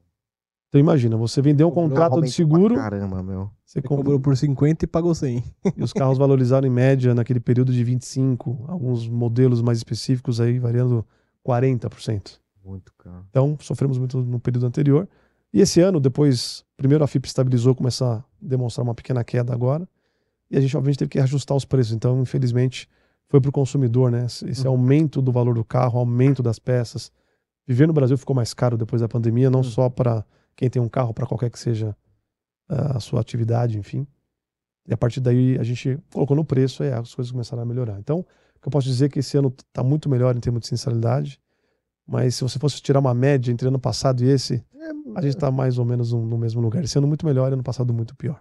Então imagina, você vendeu um contrato de seguro. Caramba, meu. Você cobrou por 50 e pagou 100. E os carros valorizaram em média naquele período de 25%, alguns modelos mais específicos aí variando 40%. Muito caro. Então sofremos muito no período anterior. E esse ano, depois, primeiro a FIP estabilizou, começou a demonstrar uma pequena queda agora. E a gente obviamente teve que ajustar os preços. Então, infelizmente, foi para o consumidor, né? Esse aumento do valor do carro, aumento das peças. Viver no Brasil ficou mais caro depois da pandemia, não só para quem tem um carro, para qualquer que seja a sua atividade, enfim. E a partir daí a gente colocou no preço e as coisas começaram a melhorar. Então, o que eu posso dizer é que esse ano está muito melhor em termos de sinceridade, mas se você fosse tirar uma média entre ano passado e esse, a gente está mais ou menos no mesmo lugar. Esse ano muito melhor e ano passado muito pior.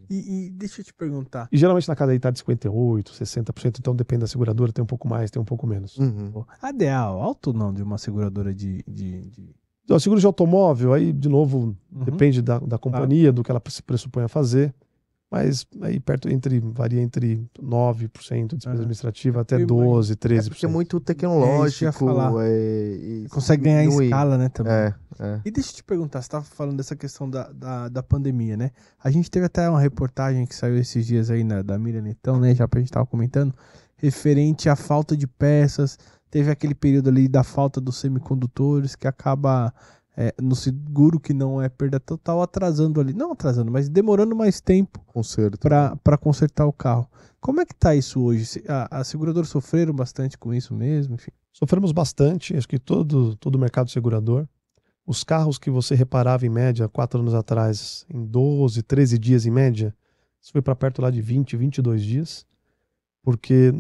E deixa eu te perguntar. E geralmente na casa aí está de 58%, 60%, então depende da seguradora, tem um pouco mais, tem um pouco menos. A DA alto ou não de uma seguradora de... O seguro de automóvel, aí, de novo, depende da companhia, do que ela se pressupõe a fazer. Mas aí varia entre 9% de despesa administrativa até 12%, 13%. Porque é muito tecnológico. Consegue ganhar em escala, né, também. E deixa eu te perguntar, você estava falando dessa questão da pandemia, né? A gente teve até uma reportagem que saiu esses dias aí da Miriam Netão, né? Já a gente estava comentando, referente à falta de peças. Teve aquele período ali da falta dos semicondutores que acaba no seguro, que não é perda total, atrasando ali. Não atrasando, mas demorando mais tempo para consertar o carro. Como é que tá isso hoje? As seguradoras sofreram bastante com isso mesmo? Enfim. Sofremos bastante, acho que todo o mercado segurador. Os carros que você reparava em média 4 anos atrás, em 12, 13 dias em média, isso foi para perto lá de 20, 22 dias. Porque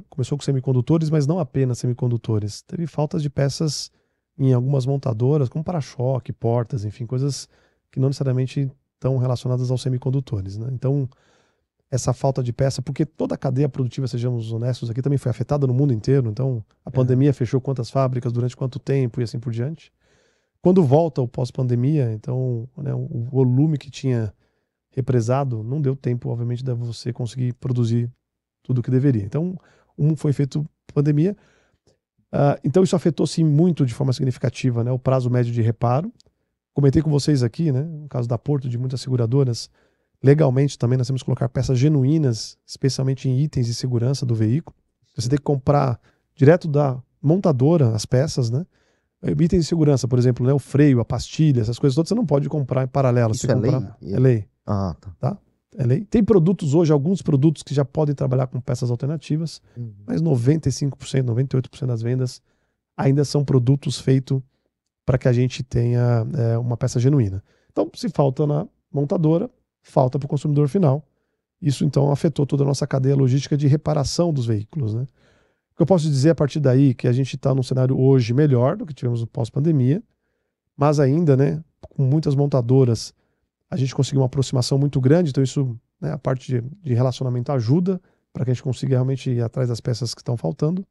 começou com semicondutores, mas não apenas semicondutores. Teve faltas de peças em algumas montadoras, como para-choque, portas, enfim, coisas que não necessariamente estão relacionadas aos semicondutores, né? Então, essa falta de peça, porque toda a cadeia produtiva, sejamos honestos aqui, também foi afetada no mundo inteiro. Então, a pandemia fechou quantas fábricas, durante quanto tempo e assim por diante. Quando volta o pós-pandemia, então, né, o volume que tinha represado, não deu tempo, obviamente, de você conseguir produzir tudo o que deveria. Então, foi feito pandemia. Então, isso afetou, sim, muito de forma significativa, né, o prazo médio de reparo. Comentei com vocês aqui, né, no caso da Porto, de muitas seguradoras, legalmente também nós temos que colocar peças genuínas, especialmente em itens de segurança do veículo. Você tem que comprar direto da montadora as peças, né? Itens de segurança, por exemplo, né, o freio, a pastilha, essas coisas todas você não pode comprar em paralelo. Isso você é comprar... lei? É lei. Tá. É lei. Tem produtos hoje, alguns produtos que já podem trabalhar com peças alternativas, mas 95%, 98% das vendas ainda são produtos feitos para que a gente tenha uma peça genuína. Então, se falta na montadora, falta para o consumidor final. Isso, então, afetou toda a nossa cadeia logística de reparação dos veículos, né? O que eu posso dizer a partir daí que a gente está num cenário hoje melhor do que tivemos no pós-pandemia, mas ainda, né, com muitas montadoras, a gente conseguiu uma aproximação muito grande, então isso, né, a parte de relacionamento ajuda para que a gente consiga realmente ir atrás das peças que estão faltando.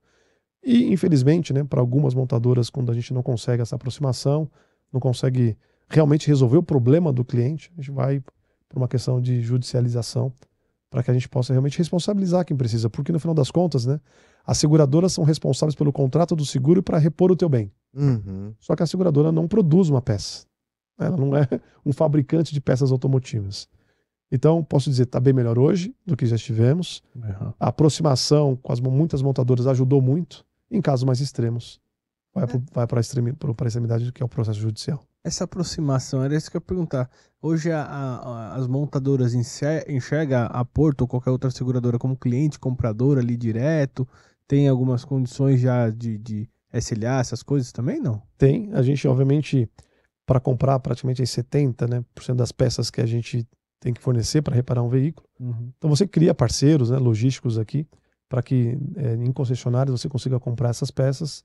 E, infelizmente, né, para algumas montadoras, quando a gente não consegue essa aproximação, não consegue realmente resolver o problema do cliente, a gente vai para uma questão de judicialização para que a gente possa realmente responsabilizar quem precisa, porque no final das contas, né, as seguradoras são responsáveis pelo contrato do seguro para repor o teu bem. Só que a seguradora não produz uma peça. Ela não é um fabricante de peças automotivas. Então, posso dizer, está bem melhor hoje do que já estivemos. A aproximação com muitas montadoras ajudou muito. Em casos mais extremos, vai para a extremidade, que é o processo judicial. Essa aproximação, era isso que eu ia perguntar. Hoje as montadoras enxergam a Porto ou qualquer outra seguradora como cliente, comprador ali direto? Tem algumas condições já de SLA, essas coisas também, não? Tem. A gente, obviamente, para comprar praticamente 70%, né, por cento das peças que a gente tem que fornecer para reparar um veículo. Então você cria parceiros, né, logísticos aqui, para que em concessionárias você consiga comprar essas peças,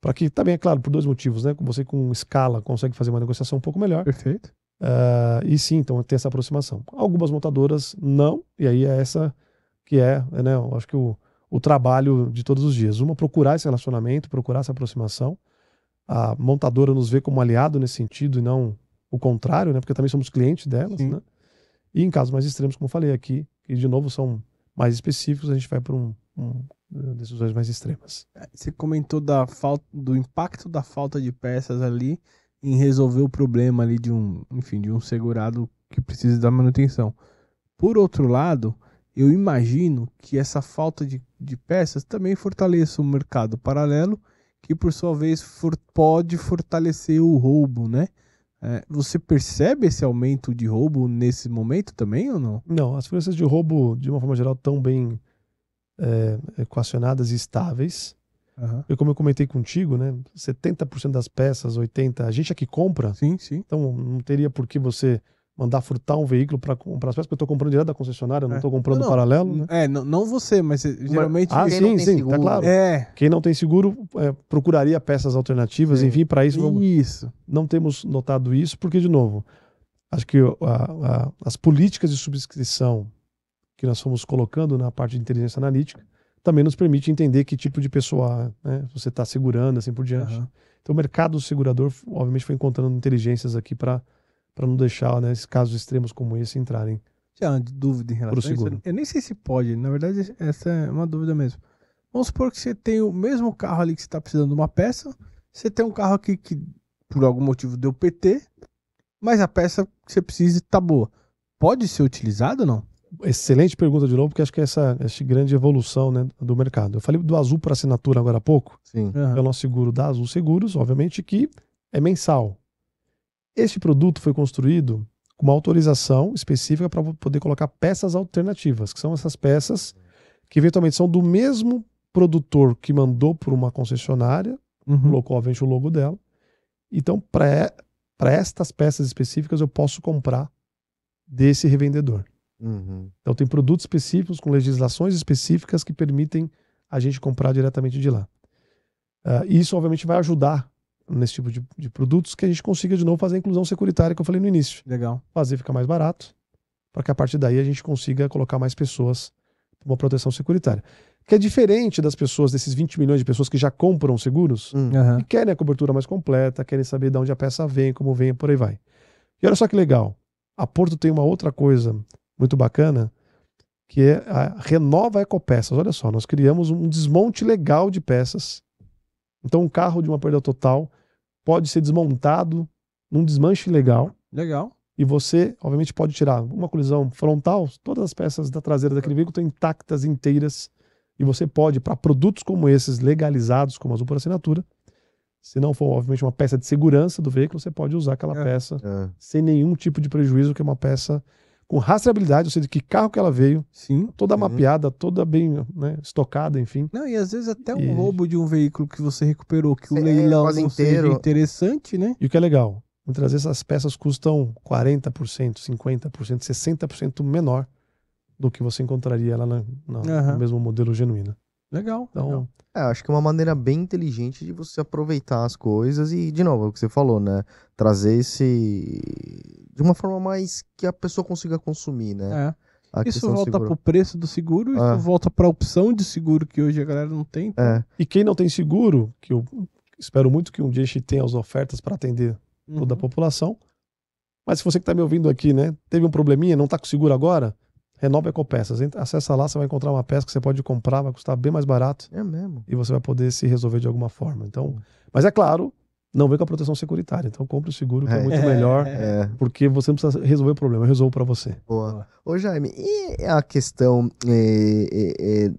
para que, também é claro, por dois motivos, né? Você com escala consegue fazer uma negociação um pouco melhor. Perfeito. E sim, então tem essa aproximação. Algumas montadoras não, e aí é essa que né, eu acho que o trabalho de todos os dias. Uma, procurar esse relacionamento, procurar essa aproximação. A montadora nos vê como aliado nesse sentido e não o contrário, né? Porque também somos clientes delas, né? E em casos mais extremos, como eu falei aqui, que de novo são mais específicos, a gente vai para decisões mais extremas. Você comentou do impacto da falta de peças ali em resolver o problema ali de um segurado que precisa da manutenção. Por outro lado, eu imagino que essa falta de peças também fortaleça o mercado paralelo, que por sua vez pode fortalecer o roubo, né? Você percebe esse aumento de roubo nesse momento também ou não? Não, as frequências de roubo, de uma forma geral, estão bem equacionadas e estáveis. E como eu comentei contigo, né, 70% das peças, 80%, a gente é que compra. Sim. Então não teria por que você mandar furtar um veículo para comprar as peças, porque eu estou comprando direto da concessionária, não estou comprando paralelo. Né? Não você, mas geralmente... Sim, tá claro. Quem não tem seguro procuraria peças alternativas, enfim, para isso, não temos notado isso, porque, de novo, acho que as políticas de subscrição que nós fomos colocando na parte de inteligência analítica também nos permite entender que tipo de pessoa você está segurando, assim por diante. Então o mercado segurador, obviamente, foi encontrando inteligências aqui para não deixar, né, esses casos extremos como esse entrarem. Tinha uma dúvida em relação a isso. Eu nem sei se pode, na verdade essa é uma dúvida mesmo. Vamos supor que você tem o mesmo carro ali que você está precisando de uma peça, você tem um carro aqui que por algum motivo deu PT, mas a peça que você precisa está boa. Pode ser utilizado ou não? Excelente pergunta de novo, porque acho que essa grande evolução, né, do mercado. Eu falei do Azul para assinatura agora há pouco. Sim. É o nosso seguro da Azul Seguros, obviamente que é mensal. Este produto foi construído com uma autorização específica para poder colocar peças alternativas, que são essas peças que eventualmente são do mesmo produtor que mandou por uma concessionária, colocou obviamente o logo dela. Então, para estas peças específicas, eu posso comprar desse revendedor. Então tem produtos específicos com legislações específicas que permitem a gente comprar diretamente de lá. Isso obviamente vai ajudar nesse tipo de produtos que a gente consiga de novo fazer a inclusão securitária que eu falei no início. Legal. Fazer ficar mais barato, para que a partir daí a gente consiga colocar mais pessoas com uma proteção securitária. Que é diferente das pessoas, desses 20 milhões de pessoas que já compram seguros e querem a cobertura mais completa, querem saber de onde a peça vem, como vem, por aí vai. E olha só que legal, a Porto tem uma outra coisa muito bacana, que é a Renova Ecopeças. Olha só, nós criamos um desmonte legal de peças. Então um carro de uma perda total pode ser desmontado num desmanche legal. Legal. E você, obviamente, pode tirar uma colisão frontal, todas as peças da traseira daquele veículo estão intactas, inteiras. E você pode, para produtos como esses, legalizados, como Azul por assinatura, se não for, obviamente, uma peça de segurança do veículo, você pode usar aquela peça sem nenhum tipo de prejuízo, que é uma peça com rastreabilidade, ou seja, de que carro que ela veio, Sim. toda mapeada, toda bem, né, estocada, enfim. Não, e às vezes até um E- roubo de um veículo que você recuperou, que o É, leilão quase não seja inteiro. interessante, né? E o que é legal, muitas vezes as peças custam 40%, 50%, 60% menor do que você encontraria ela no Aham. mesmo modelo genuíno. Legal. Então, legal. Acho que é uma maneira bem inteligente de você aproveitar as coisas e, de novo, é o que você falou, né? Trazer esse de uma forma mais que a pessoa consiga consumir, né? É. A Isso questão do volta seguro. pro preço do seguro, Ah. isso volta pra opção de seguro que hoje a galera não tem. Então, É. e quem não tem seguro, que eu espero muito que um dia a gente tenha as ofertas para atender toda a uhum. população. Mas se você que está me ouvindo aqui, né, teve um probleminha, não está com seguro agora, renova Ecopeças. Acessa lá, você vai encontrar uma peça que você pode comprar, vai custar bem mais barato É mesmo. e você vai poder se resolver de alguma forma. Então, mas é claro, não vem com a proteção securitária. Então compre o seguro que é muito melhor, É. porque você não precisa resolver o problema, eu resolvo para você. Boa. Ô, Jaime, e a questão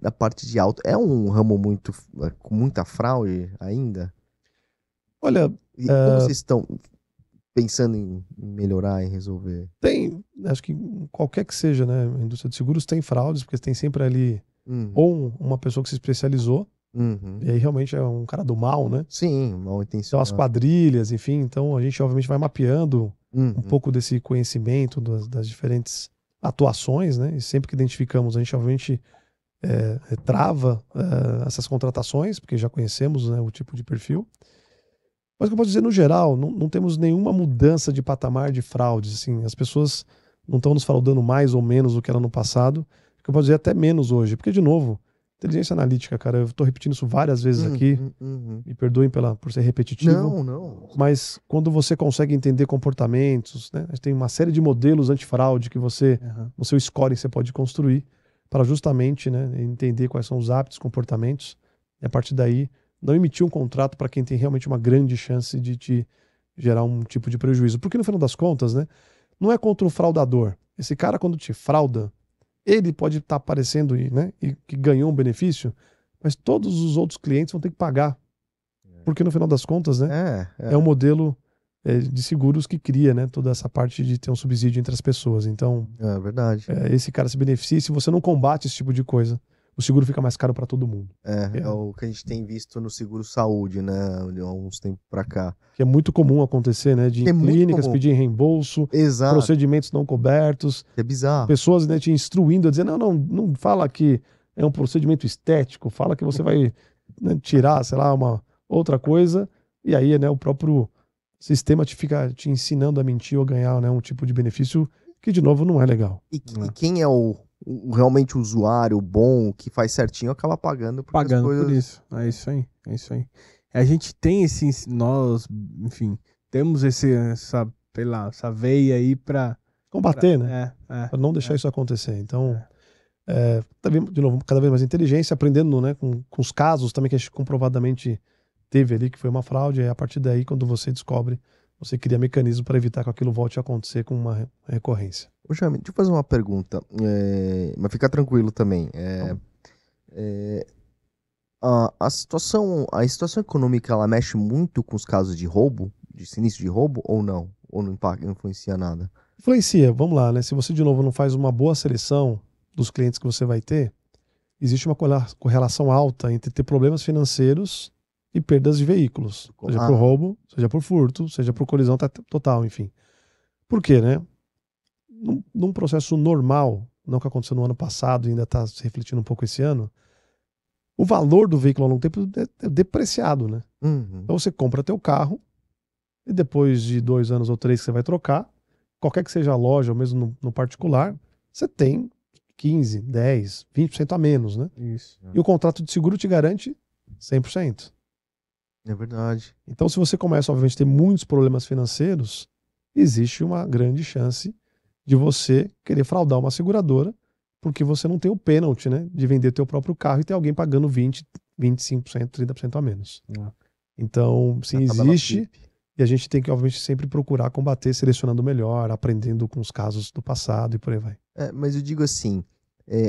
da parte de auto? É um ramo com muita fraude ainda? Olha, E como vocês estão pensando em melhorar, em resolver? tem, acho que qualquer que seja, né, a indústria de seguros tem fraudes, porque tem sempre ali ou uma pessoa que se especializou, Uhum. e aí realmente é um cara do mal, né? Sim, mal Então intencionado. as quadrilhas, enfim, então a gente obviamente vai mapeando um pouco desse conhecimento das diferentes atuações, né? E sempre que identificamos, a gente obviamente trava essas contratações, porque já conhecemos, né, o tipo de perfil. Mas o que eu posso dizer, no geral, não temos nenhuma mudança de patamar de fraudes. Assim, as pessoas não estão nos fraudando mais ou menos do que era no passado. O que eu posso dizer, até menos hoje. Porque, de novo, inteligência analítica, cara, eu estou repetindo isso várias vezes aqui. Me perdoem por ser repetitivo. Não. Mas quando você consegue entender comportamentos, né, tem uma série de modelos antifraude que você, no seu scoring, você pode construir para justamente, né, entender quais são os hábitos, comportamentos, e a partir daí não emitir um contrato para quem tem realmente uma grande chance de te gerar um tipo de prejuízo. Porque no final das contas, né, não é contra o fraudador. Esse cara, quando te frauda, ele pode estar aparecendo e que ganhou um benefício, mas todos os outros clientes vão ter que pagar. Porque no final das contas, né, é um modelo de seguros que cria, né, toda essa parte de ter um subsídio entre as pessoas. Então, é verdade. Esse cara se beneficia. Se você não combate esse tipo de coisa, o seguro fica mais caro para todo mundo. É o que a gente tem visto no seguro saúde, né, há uns tempos para cá. Que é muito comum acontecer, né, de clínicas pedir reembolso, Exato. procedimentos não cobertos. É bizarro. Pessoas, né, te instruindo a dizer, não fala que é um procedimento estético, fala que você vai, né, tirar, sei lá, uma outra coisa, e aí, né, o próprio sistema fica te ensinando a mentir ou ganhar, né, um tipo de benefício que, de novo, não é legal. E quem é realmente o usuário bom, que faz certinho, acaba pagando por isso. É isso aí. A gente tem nós, enfim, temos essa veia aí pra combater, né? Pra não deixar isso acontecer. Então, de novo, cada vez mais inteligência, aprendendo, né, com os casos também que a gente comprovadamente teve ali, que foi uma fraude, e a partir daí, quando você descobre, você cria mecanismo para evitar que aquilo volte a acontecer com uma recorrência. Ô, Jaime, deixa eu fazer uma pergunta, mas fica tranquilo também. A situação econômica, ela mexe muito com os casos de roubo, de sinistro de roubo, ou não? Ou não influencia nada? Influencia, vamos lá, né? Se você, de novo, não faz uma boa seleção dos clientes que você vai ter, existe uma correlação alta entre ter problemas financeiros e perdas de veículos, seja por roubo, seja por furto, seja por colisão total, enfim. Por quê, né? Num processo normal, não que aconteceu no ano passado e ainda está se refletindo um pouco esse ano, o valor do veículo ao longo tempo é depreciado, né? Então você compra teu carro e depois de 2 anos ou 3 que você vai trocar, qualquer que seja a loja, ou mesmo no particular, você tem 15, 10, 20% a menos, né? Isso. E o contrato de seguro te garante 100%. É verdade. Então, se você começa, obviamente, a ter muitos problemas financeiros, existe uma grande chance de você querer fraudar uma seguradora, porque você não tem o pênalti, né, de vender teu próprio carro e ter alguém pagando 20%, 25%, 30% a menos. Então, sim, existe, e a gente tem que, obviamente, sempre procurar combater, selecionando melhor, aprendendo com os casos do passado e por aí vai. Mas eu digo assim,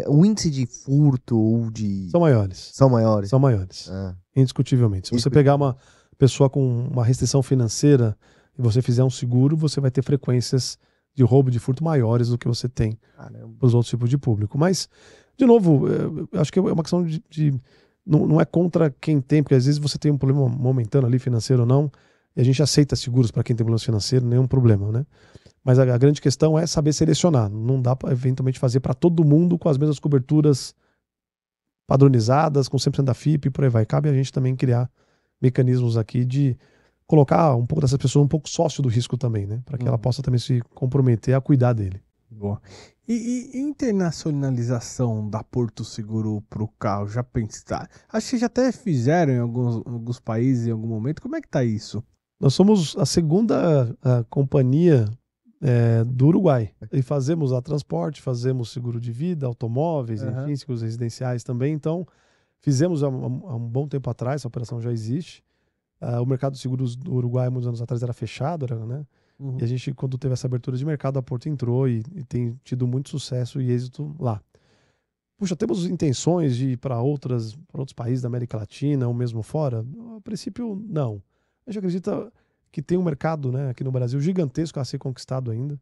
o índice de furto ou de... São maiores. São maiores? São maiores. Indiscutivelmente. Se você pegar uma pessoa com uma restrição financeira e você fizer um seguro, você vai ter frequências de roubo, de furto maiores do que você tem Caramba. para os outros tipos de público. Mas, de novo, eu acho que é uma questão não é contra quem tem, porque às vezes você tem um problema momentâneo ali, financeiro ou não, e a gente aceita seguros para quem tem problema financeiro, nenhum problema, né? Mas a grande questão é saber selecionar. Não dá para eventualmente fazer para todo mundo com as mesmas coberturas padronizadas, com 100% da FIP e por aí vai. Cabe a gente também criar mecanismos aqui de colocar um pouco dessas pessoas um pouco sócio do risco também, né? Para que ela possa também se comprometer a cuidar dele. Boa. E internacionalização da Porto Seguro para o carro, já pensaram? Acho que já até fizeram em alguns países em algum momento. Como é que tá isso? Nós somos a segunda companhia do Uruguai. E fazemos a transporte, fazemos seguro de vida, automóveis, enfim, seguros residenciais também. Então, fizemos há um bom tempo atrás, essa operação já existe. O mercado de seguros do Uruguai, muitos anos atrás, era fechado, né? E a gente, quando teve essa abertura de mercado, a Porto entrou e tem tido muito sucesso e êxito lá. Puxa, temos intenções de ir para outros países da América Latina ou mesmo fora? A princípio, não. A gente acredita que tem um mercado, né, aqui no Brasil gigantesco a ser conquistado ainda.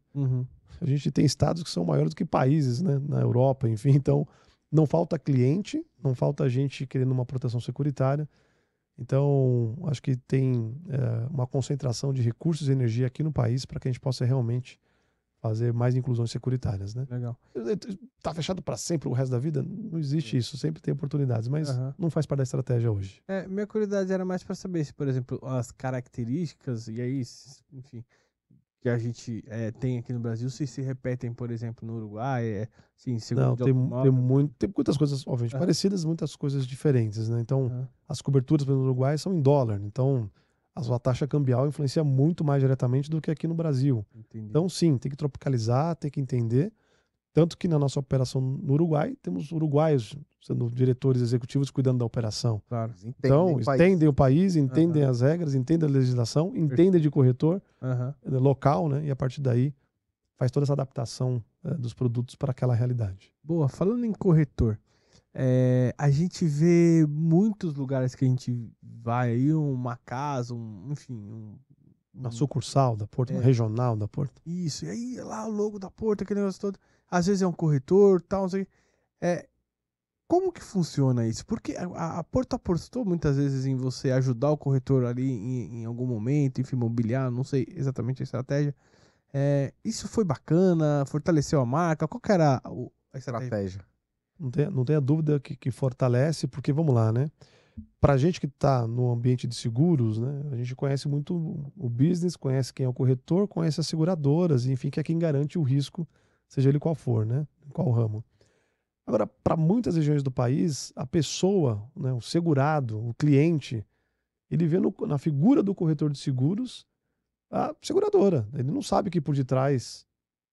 A gente tem estados que são maiores do que países, né, na Europa, enfim. Então, não falta cliente, não falta gente querendo uma proteção securitária. Então, acho que tem uma concentração de recursos e energia aqui no país para que a gente possa realmente fazer mais inclusões securitárias, né? Legal. Tá fechado para sempre o resto da vida? Não existe isso, sempre tem oportunidades, mas não faz parte da estratégia hoje. Minha curiosidade era mais para saber se, por exemplo, as características, e aí, enfim, que a gente tem aqui no Brasil, se repetem, por exemplo, no Uruguai, sim, segundo Não, de tem automóvel. tem muitas coisas, obviamente, parecidas, muitas coisas diferentes, né? Então, as coberturas pelo Uruguai são em dólar, então a taxa cambial influencia muito mais diretamente do que aqui no Brasil. Entendi. Então, sim, tem que tropicalizar, tem que entender. Tanto que na nossa operação no Uruguai, temos uruguaios sendo diretores executivos cuidando da operação. Claro. Então, entendem o país, entendem as regras, entendem a legislação, entendem de corretor local, né? E a partir daí faz toda essa adaptação dos produtos para aquela realidade. Boa, falando em corretor, a gente vê muitos lugares que a gente vai aí, uma casa, enfim, Uma sucursal da Porto, uma regional da Porto. Isso, e aí lá o logo da Porto, aquele negócio todo. Às vezes é um corretor, tal, não sei. Como que funciona isso? Porque a Porto apostou muitas vezes em você ajudar o corretor ali em algum momento, enfim, mobiliar, não sei exatamente a estratégia. Isso foi bacana, fortaleceu a marca. Qual que era a estratégia? Não tenha dúvida que fortalece, porque vamos lá, né? Pra gente que está no ambiente de seguros, né? A gente conhece muito o business, conhece quem é o corretor, conhece as seguradoras, enfim, que é quem garante o risco, seja ele qual for, né? Em qual ramo. Agora, para muitas regiões do país, a pessoa, né, o segurado, o cliente, ele vê na figura do corretor de seguros a seguradora. Ele não sabe que por detrás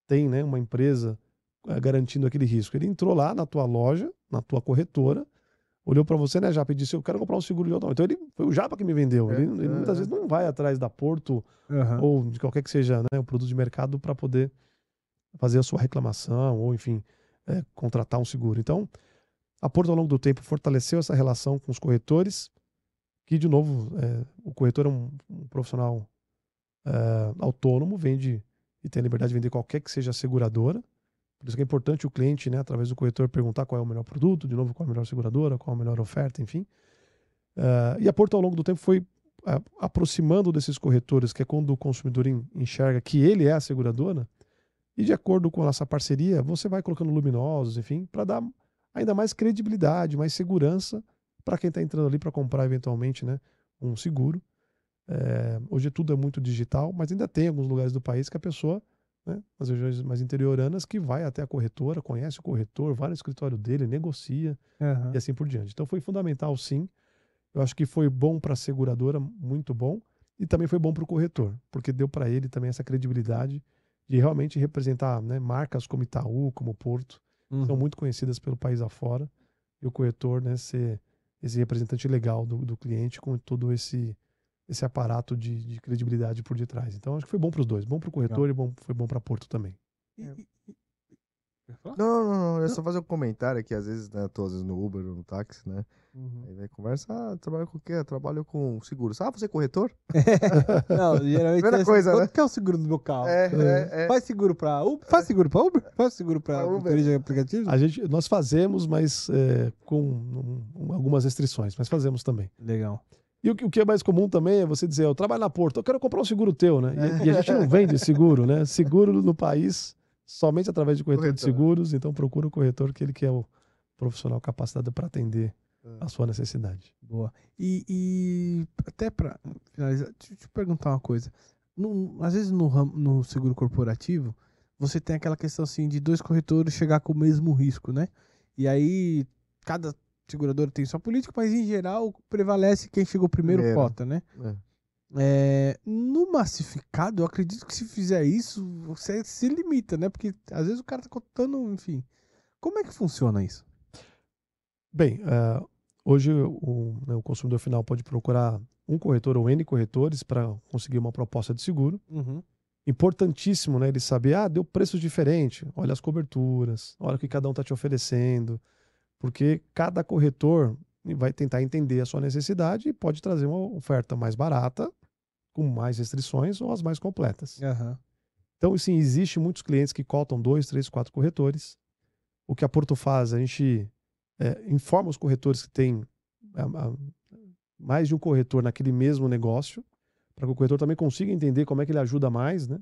tem, né, uma empresa garantindo aquele risco. Ele entrou lá na tua loja, na tua corretora, olhou para você, né, Japa, e disse: eu quero comprar um seguro de automóvel. Então foi o Japa que me vendeu. Ele muitas vezes não vai atrás da Porto ou de qualquer que seja, né, um produto de mercado para poder fazer a sua reclamação ou, enfim, contratar um seguro. Então, a Porto, ao longo do tempo, fortaleceu essa relação com os corretores, que, de novo, o corretor é um profissional autônomo, vende e tem a liberdade de vender qualquer que seja a seguradora. Por isso que é importante o cliente, né, através do corretor, perguntar qual é o melhor produto, de novo, qual é a melhor seguradora, qual é a melhor oferta, enfim. E a Porto, ao longo do tempo, foi aproximando desses corretores, que é quando o consumidor enxerga que ele é a seguradora, e de acordo com a nossa parceria, você vai colocando luminosos, enfim, para dar ainda mais credibilidade, mais segurança para quem está entrando ali para comprar eventualmente, né, um seguro. Hoje tudo é muito digital, mas ainda tem alguns lugares do país que a pessoa, né, nas regiões mais interioranas, que vai até a corretora, conhece o corretor, vai no escritório dele, negocia e assim por diante. Então foi fundamental, sim. Eu acho que foi bom para a seguradora, muito bom, e também foi bom para o corretor, porque deu para ele também essa credibilidade de realmente representar, né, marcas como Itaú, como Porto, que são muito conhecidas pelo país afora, e o corretor, né, ser esse representante legal do cliente com todo esse aparato de credibilidade por detrás. Então, acho que foi bom para os dois. Bom para o corretor e foi bom para Porto também. Não. É só fazer um comentário aqui, às vezes, né? Tô às vezes no Uber ou no táxi, né? Uhum. Aí vai conversa, trabalha com o quê? Eu trabalho com seguros. Ah, você é corretor? Não, geralmente Primeira é assim, coisa, quanto né? que é o seguro do meu carro? É. Faz seguro pra Uber? Faz seguro pra Uber? Faz seguro pra Pra Uber. motorista de aplicativo? Nós fazemos, mas com algumas restrições, mas fazemos também. Legal. E o que é mais comum também é você dizer, eu trabalho na Porto, eu quero comprar um seguro teu, né? E a gente não vende seguro, né? Seguro no país, somente através de corretor de Corretor. seguros, então procura o corretor, que ele que é o profissional capacitado para atender a sua necessidade. Boa. E até pra finalizar, deixa eu te perguntar uma coisa. Às vezes no seguro corporativo, você tem aquela questão assim de dois corretores chegar com o mesmo risco, né? E aí, cada seguradora tem sua política, mas em geral prevalece quem chegou primeiro cota, né? No massificado, eu acredito que se fizer isso, você se limita, né? Porque às vezes o cara tá cotando, enfim. Como é que funciona isso? Bem, hoje o consumidor final pode procurar um corretor ou N corretores para conseguir uma proposta de seguro. Uhum. Importantíssimo, né, ele saber, deu preço diferente, olha as coberturas, olha o que cada um está te oferecendo, porque cada corretor vai tentar entender a sua necessidade e pode trazer uma oferta mais barata, com mais restrições ou as mais completas. Uhum. Então, sim, existe muitos clientes que cotam 2, 3, 4 corretores. O que a Porto faz, a gente informa os corretores que tem mais de um corretor naquele mesmo negócio, para que o corretor também consiga entender como é que ele ajuda mais, né,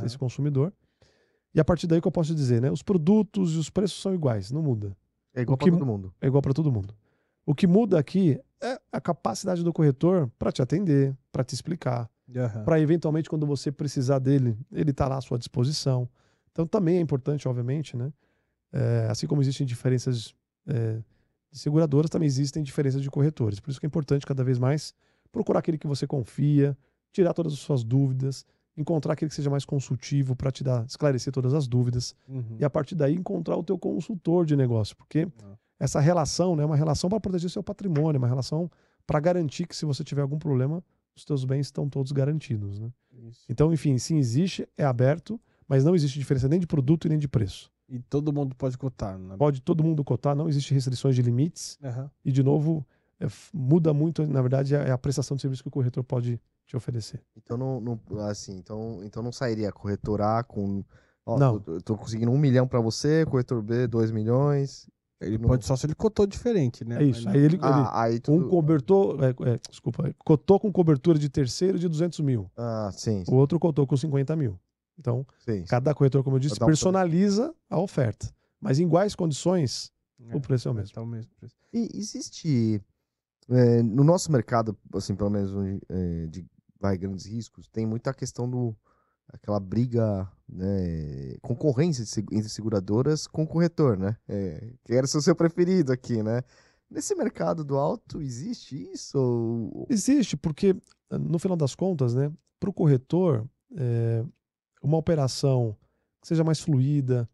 esse consumidor. E a partir daí que eu posso dizer, né, os produtos e os preços são iguais, não muda. É igual para todo mundo. É igual para todo mundo. O que muda aqui é a capacidade do corretor para te atender, para te explicar, para eventualmente quando você precisar dele, ele está lá à sua disposição. Então também é importante, obviamente, né? Assim como existem diferenças de seguradoras, também existem diferenças de corretores. Por isso que é importante cada vez mais procurar aquele que você confia, tirar todas as suas dúvidas, encontrar aquele que seja mais consultivo para te esclarecer todas as dúvidas. Uhum. E a partir daí encontrar o teu consultor de negócio, porque essa relação, né, é uma relação para proteger o seu patrimônio, é uma relação para garantir que se você tiver algum problema, os teus bens estão todos garantidos, né? Então, enfim, sim, existe, é aberto, mas não existe diferença nem de produto e nem de preço. E todo mundo pode cotar, né? Pode todo mundo cotar, não existe restrições de limites. E, de novo, muda muito, na verdade, a prestação de serviço que o corretor pode te oferecer. Então então não sairia corretor A com... Não. Eu tô conseguindo 1 milhão para você, corretor B 2 milhões. Ele pode só se ele cotou diferente, né? É isso. Aí ele tudo... cotou com cobertura de terceiro de 200 mil. Sim. O outro cotou com 50 mil. Então, cada corretor, como eu disse, personaliza a oferta. Mas em iguais condições, o preço é o mesmo. Tá o mesmo preço. E existe, no nosso mercado, assim, pelo menos de grandes riscos, tem muita questão aquela briga, né, concorrência entre seguradoras com o corretor, né? Quero ser o seu preferido aqui, né? Nesse mercado do auto, existe isso? Existe, porque, no final das contas, né, para o corretor, uma operação que seja mais fluida,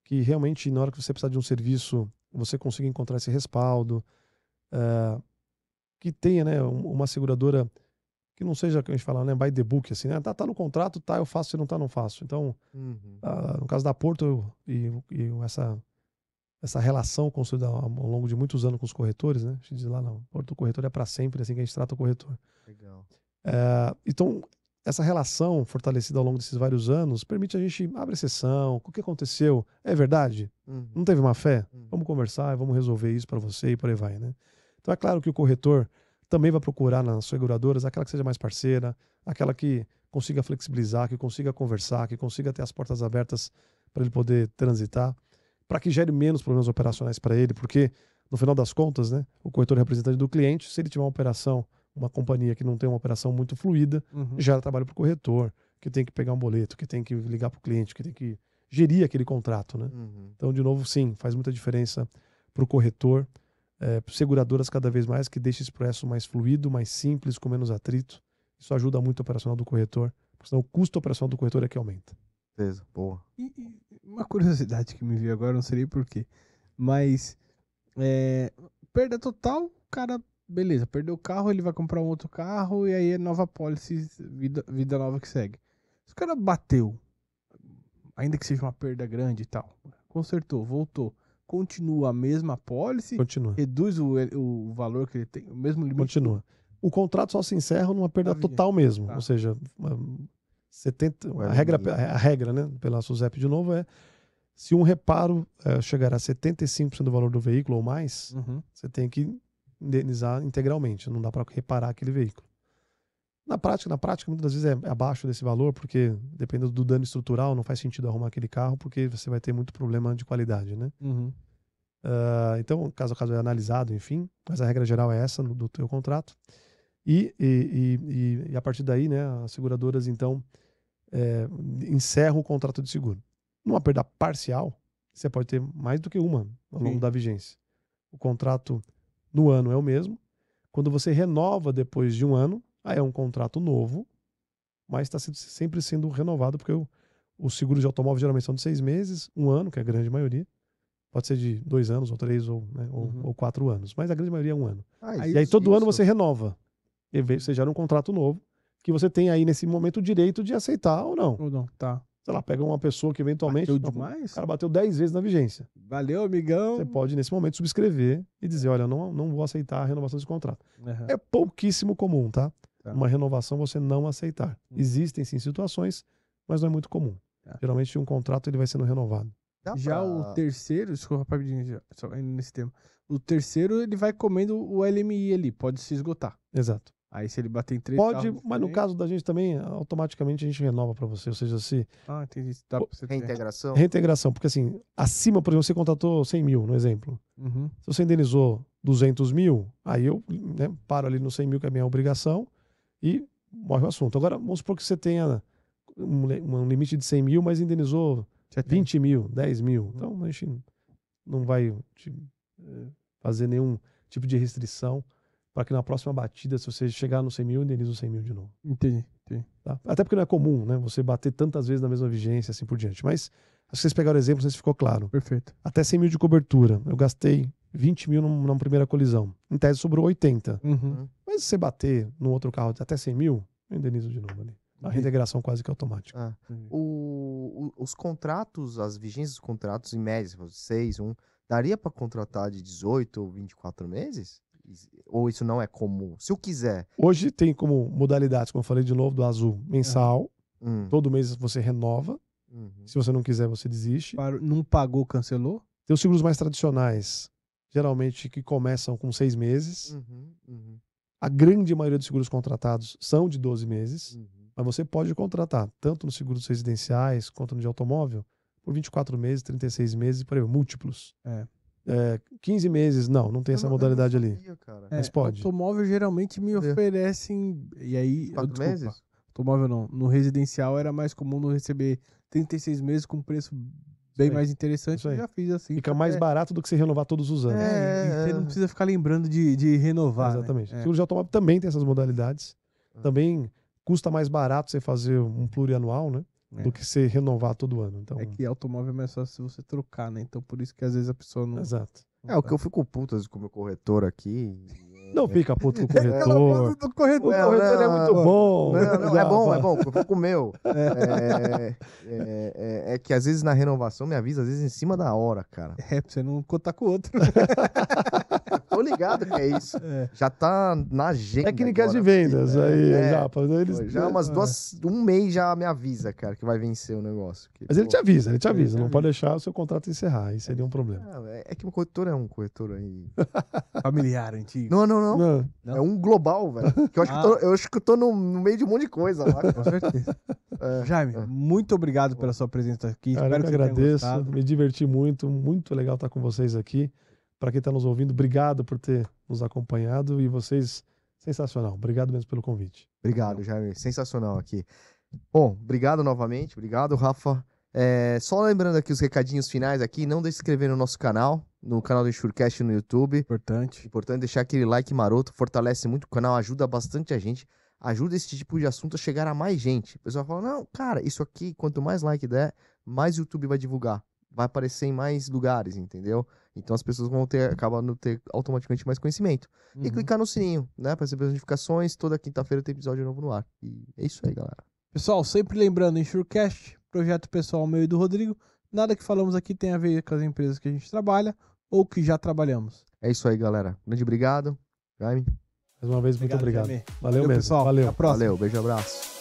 que realmente, na hora que você precisar de um serviço, você consiga encontrar esse respaldo, que tenha, né, uma seguradora que não seja, que a gente fala, né, by the book, assim, né, tá no contrato, eu faço, se não tá, não faço. Então, no caso da Porto e essa relação construída ao longo de muitos anos com os corretores, né, a gente diz lá, não, Porto, o corretor é para sempre, assim que a gente trata o corretor. Legal. Então, essa relação fortalecida ao longo desses vários anos permite a gente abrir exceção, o que aconteceu, é verdade? Não teve má fé? Vamos conversar, vamos resolver isso para você e por aí vai, né? Então é claro que o corretor também vai procurar nas seguradoras aquela que seja mais parceira, aquela que consiga flexibilizar, que consiga conversar, que consiga ter as portas abertas para ele poder transitar, para que gere menos problemas operacionais para ele, porque no final das contas, né, o corretor é representante do cliente, se ele tiver uma operação, uma companhia que não tem uma operação muito fluida, gera trabalho para o corretor, que tem que pegar um boleto, que tem que ligar para o cliente, que tem que gerir aquele contrato, né? Então, de novo, sim, faz muita diferença para o corretor, seguradoras cada vez mais, que deixem esse processo mais fluido, mais simples, com menos atrito. Isso ajuda muito o operacional do corretor, porque senão o custo operacional do corretor é que aumenta. Beleza, boa. E uma curiosidade que me veio agora, não sei por quê, mas perda total, o cara, beleza, perdeu o carro, ele vai comprar um outro carro e aí é nova policy, vida nova que segue. Se o cara bateu, ainda que seja uma perda grande e tal, consertou, voltou. Continua a mesma apólice? Continua. Reduz o valor que ele tem? O mesmo limite? Continua. O contrato só se encerra numa perda Tá, total mesmo. tá. Ou seja, 70, O a LMI. regra, né, pela SUSEP de novo, é se um reparo chegar a 75% do valor do veículo ou mais, Uhum. você tem que indenizar integralmente. Não dá para reparar aquele veículo. Na prática, muitas vezes é abaixo desse valor, porque dependendo do dano estrutural, não faz sentido arrumar aquele carro, porque você vai ter muito problema de qualidade, né? Uhum. Então, caso a caso é analisado, enfim, mas a regra geral é essa do teu contrato. E a partir daí, né, as seguradoras, então, encerram o contrato de seguro. Numa perda parcial, você pode ter mais do que uma ao longo Sim. da vigência. O contrato no ano é o mesmo. Quando você renova depois de um ano, aí é um contrato novo, mas está sempre sendo renovado, porque o seguro de automóvel geralmente são de 6 meses, um ano, que é a grande maioria. Pode ser de 2 anos, ou 3, ou 4 anos. Mas a grande maioria é um ano. E aí todo ano você renova. E você gera um contrato novo, que você tem aí nesse momento o direito de aceitar ou não. Ou não, tá. Sei lá, pega uma pessoa que eventualmente... Bateu demais? O cara bateu 10 vezes na vigência. Valeu, amigão. Você pode, nesse momento, subscrever e dizer, olha, não vou aceitar a renovação desse contrato. Uhum. É pouquíssimo comum, tá? Tá. Uma renovação você não aceitar. Existem, sim, situações, mas não é muito comum. Tá. Geralmente, um contrato ele vai sendo renovado. Já o terceiro, desculpa, rapidinho, só indo nesse tema. O terceiro, ele vai comendo o LMI ali, pode se esgotar. Exato. Aí se ele bater em 3 Pode, carros mas no diferentes- caso da gente também, automaticamente a gente renova para você. Ou seja, se Ah, entendi. Dá pra você ter. Reintegração. reintegração, porque assim, acima, por exemplo, você contratou 100 mil, no exemplo. Uhum. Se você indenizou 200 mil, aí eu paro ali no 100 mil, que é a minha obrigação, e morre o assunto. Agora, vamos supor que você tenha um limite de 100 mil, mas indenizou Já tem. 20 mil, 10 mil. Então, a gente não vai fazer nenhum tipo de restrição para que na próxima batida, se você chegar no 100 mil, indeniza os 100 mil de novo. Entendi. Tá? Até porque não é comum, né? Você bater tantas vezes na mesma vigência, assim por diante. Mas, acho que vocês pegaram o exemplo, não sei se ficou claro. Perfeito. Até 100 mil de cobertura. Eu gastei 20 mil na primeira colisão. Em tese, sobrou 80. Uhum. Mas se você bater no outro carro até 100 mil, eu indenizo de novo ali. A reintegração quase que automática. Ah, Entendi. os contratos, as vigências dos contratos, em média, 6, 1, daria para contratar de 18 ou 24 meses? Ou isso não é comum? Se eu quiser. Hoje tem como modalidades, como eu falei de novo, do azul, mensal. Todo mês você renova. Uhum. Se você não quiser, você desiste. Não pagou, cancelou? Tem os seguros mais tradicionais, geralmente que começam com 6 meses. Uhum. A grande maioria dos seguros contratados são de 12 meses. Uhum. Mas você pode contratar, tanto nos seguros residenciais quanto no de automóvel, por 24 meses, 36 meses, por aí, múltiplos. 15 meses, não tem essa modalidade ali. Mas pode. Automóvel geralmente me oferecem. E aí. 4 desculpa, meses? Automóvel não. No residencial era mais comum não receber 36 meses com preço bem aí. mais interessante. Isso aí. Eu já fiz assim. Fica mais barato do que você renovar todos os anos. E você não precisa ficar lembrando de renovar. Exatamente. Né? Seguro de automóvel também tem essas modalidades. Também custa mais barato você fazer um plurianual, né? Do que você renovar todo ano. Então, É que automóvel é mais fácil se você trocar, né? Então por isso que às vezes a pessoa não. exato. O que eu fico putas com o meu corretor aqui. Não fica puto com o corretor. Do corretor. O corretor é muito bom. Não, é bom. Eu fico com o meu. É que às vezes na renovação me avisa, às vezes em cima da hora, cara. É, pra você não contar com o outro. Tô ligado que é isso. Já tá na agenda. Técnicas de agora. vendas aí, Japa. Já umas um mês já me avisa, cara, que vai vencer o negócio. Mas ele te avisa. Não pode deixar o seu contrato encerrar. Aí seria um problema. É que o corretor é um corretor aí. Familiar, antigo. Não. Não. É um global, velho. Que eu acho que eu tô no meio de um monte de coisa lá. Com certeza. Jaime, muito obrigado pela sua presença aqui. Cara, Espero eu que que você tenha agradeço. gostado. Me diverti muito. Muito legal estar com vocês aqui. Para quem está nos ouvindo, obrigado por ter nos acompanhado. E vocês, sensacional. Obrigado mesmo pelo convite. Obrigado, Jaime. Sensacional aqui. Bom, obrigado novamente. Obrigado, Rafa. Só lembrando aqui os recadinhos finais aqui. Não deixe de se inscrever no nosso canal, no canal do Insurecast no YouTube. Importante deixar aquele like maroto. Fortalece muito o canal, ajuda bastante a gente. Ajuda esse tipo de assunto a chegar a mais gente. O pessoal fala, não, cara, isso aqui, quanto mais like der, mais o YouTube vai divulgar. Vai aparecer em mais lugares, entendeu? Então as pessoas vão acabando ter automaticamente mais conhecimento. E clicar no sininho, né? Para receber as notificações. Toda quinta-feira tem episódio novo no ar. E é isso aí, galera. Pessoal, sempre lembrando, Insurecast, projeto pessoal meu e do Rodrigo, Nada que falamos aqui tem a ver com as empresas que a gente trabalha ou que já trabalhamos. É isso aí, galera. Grande obrigado. Jaime. Mais uma vez, muito obrigado. Jaime. Valeu mesmo. pessoal. Valeu. Até a próxima. Valeu, beijo, abraço.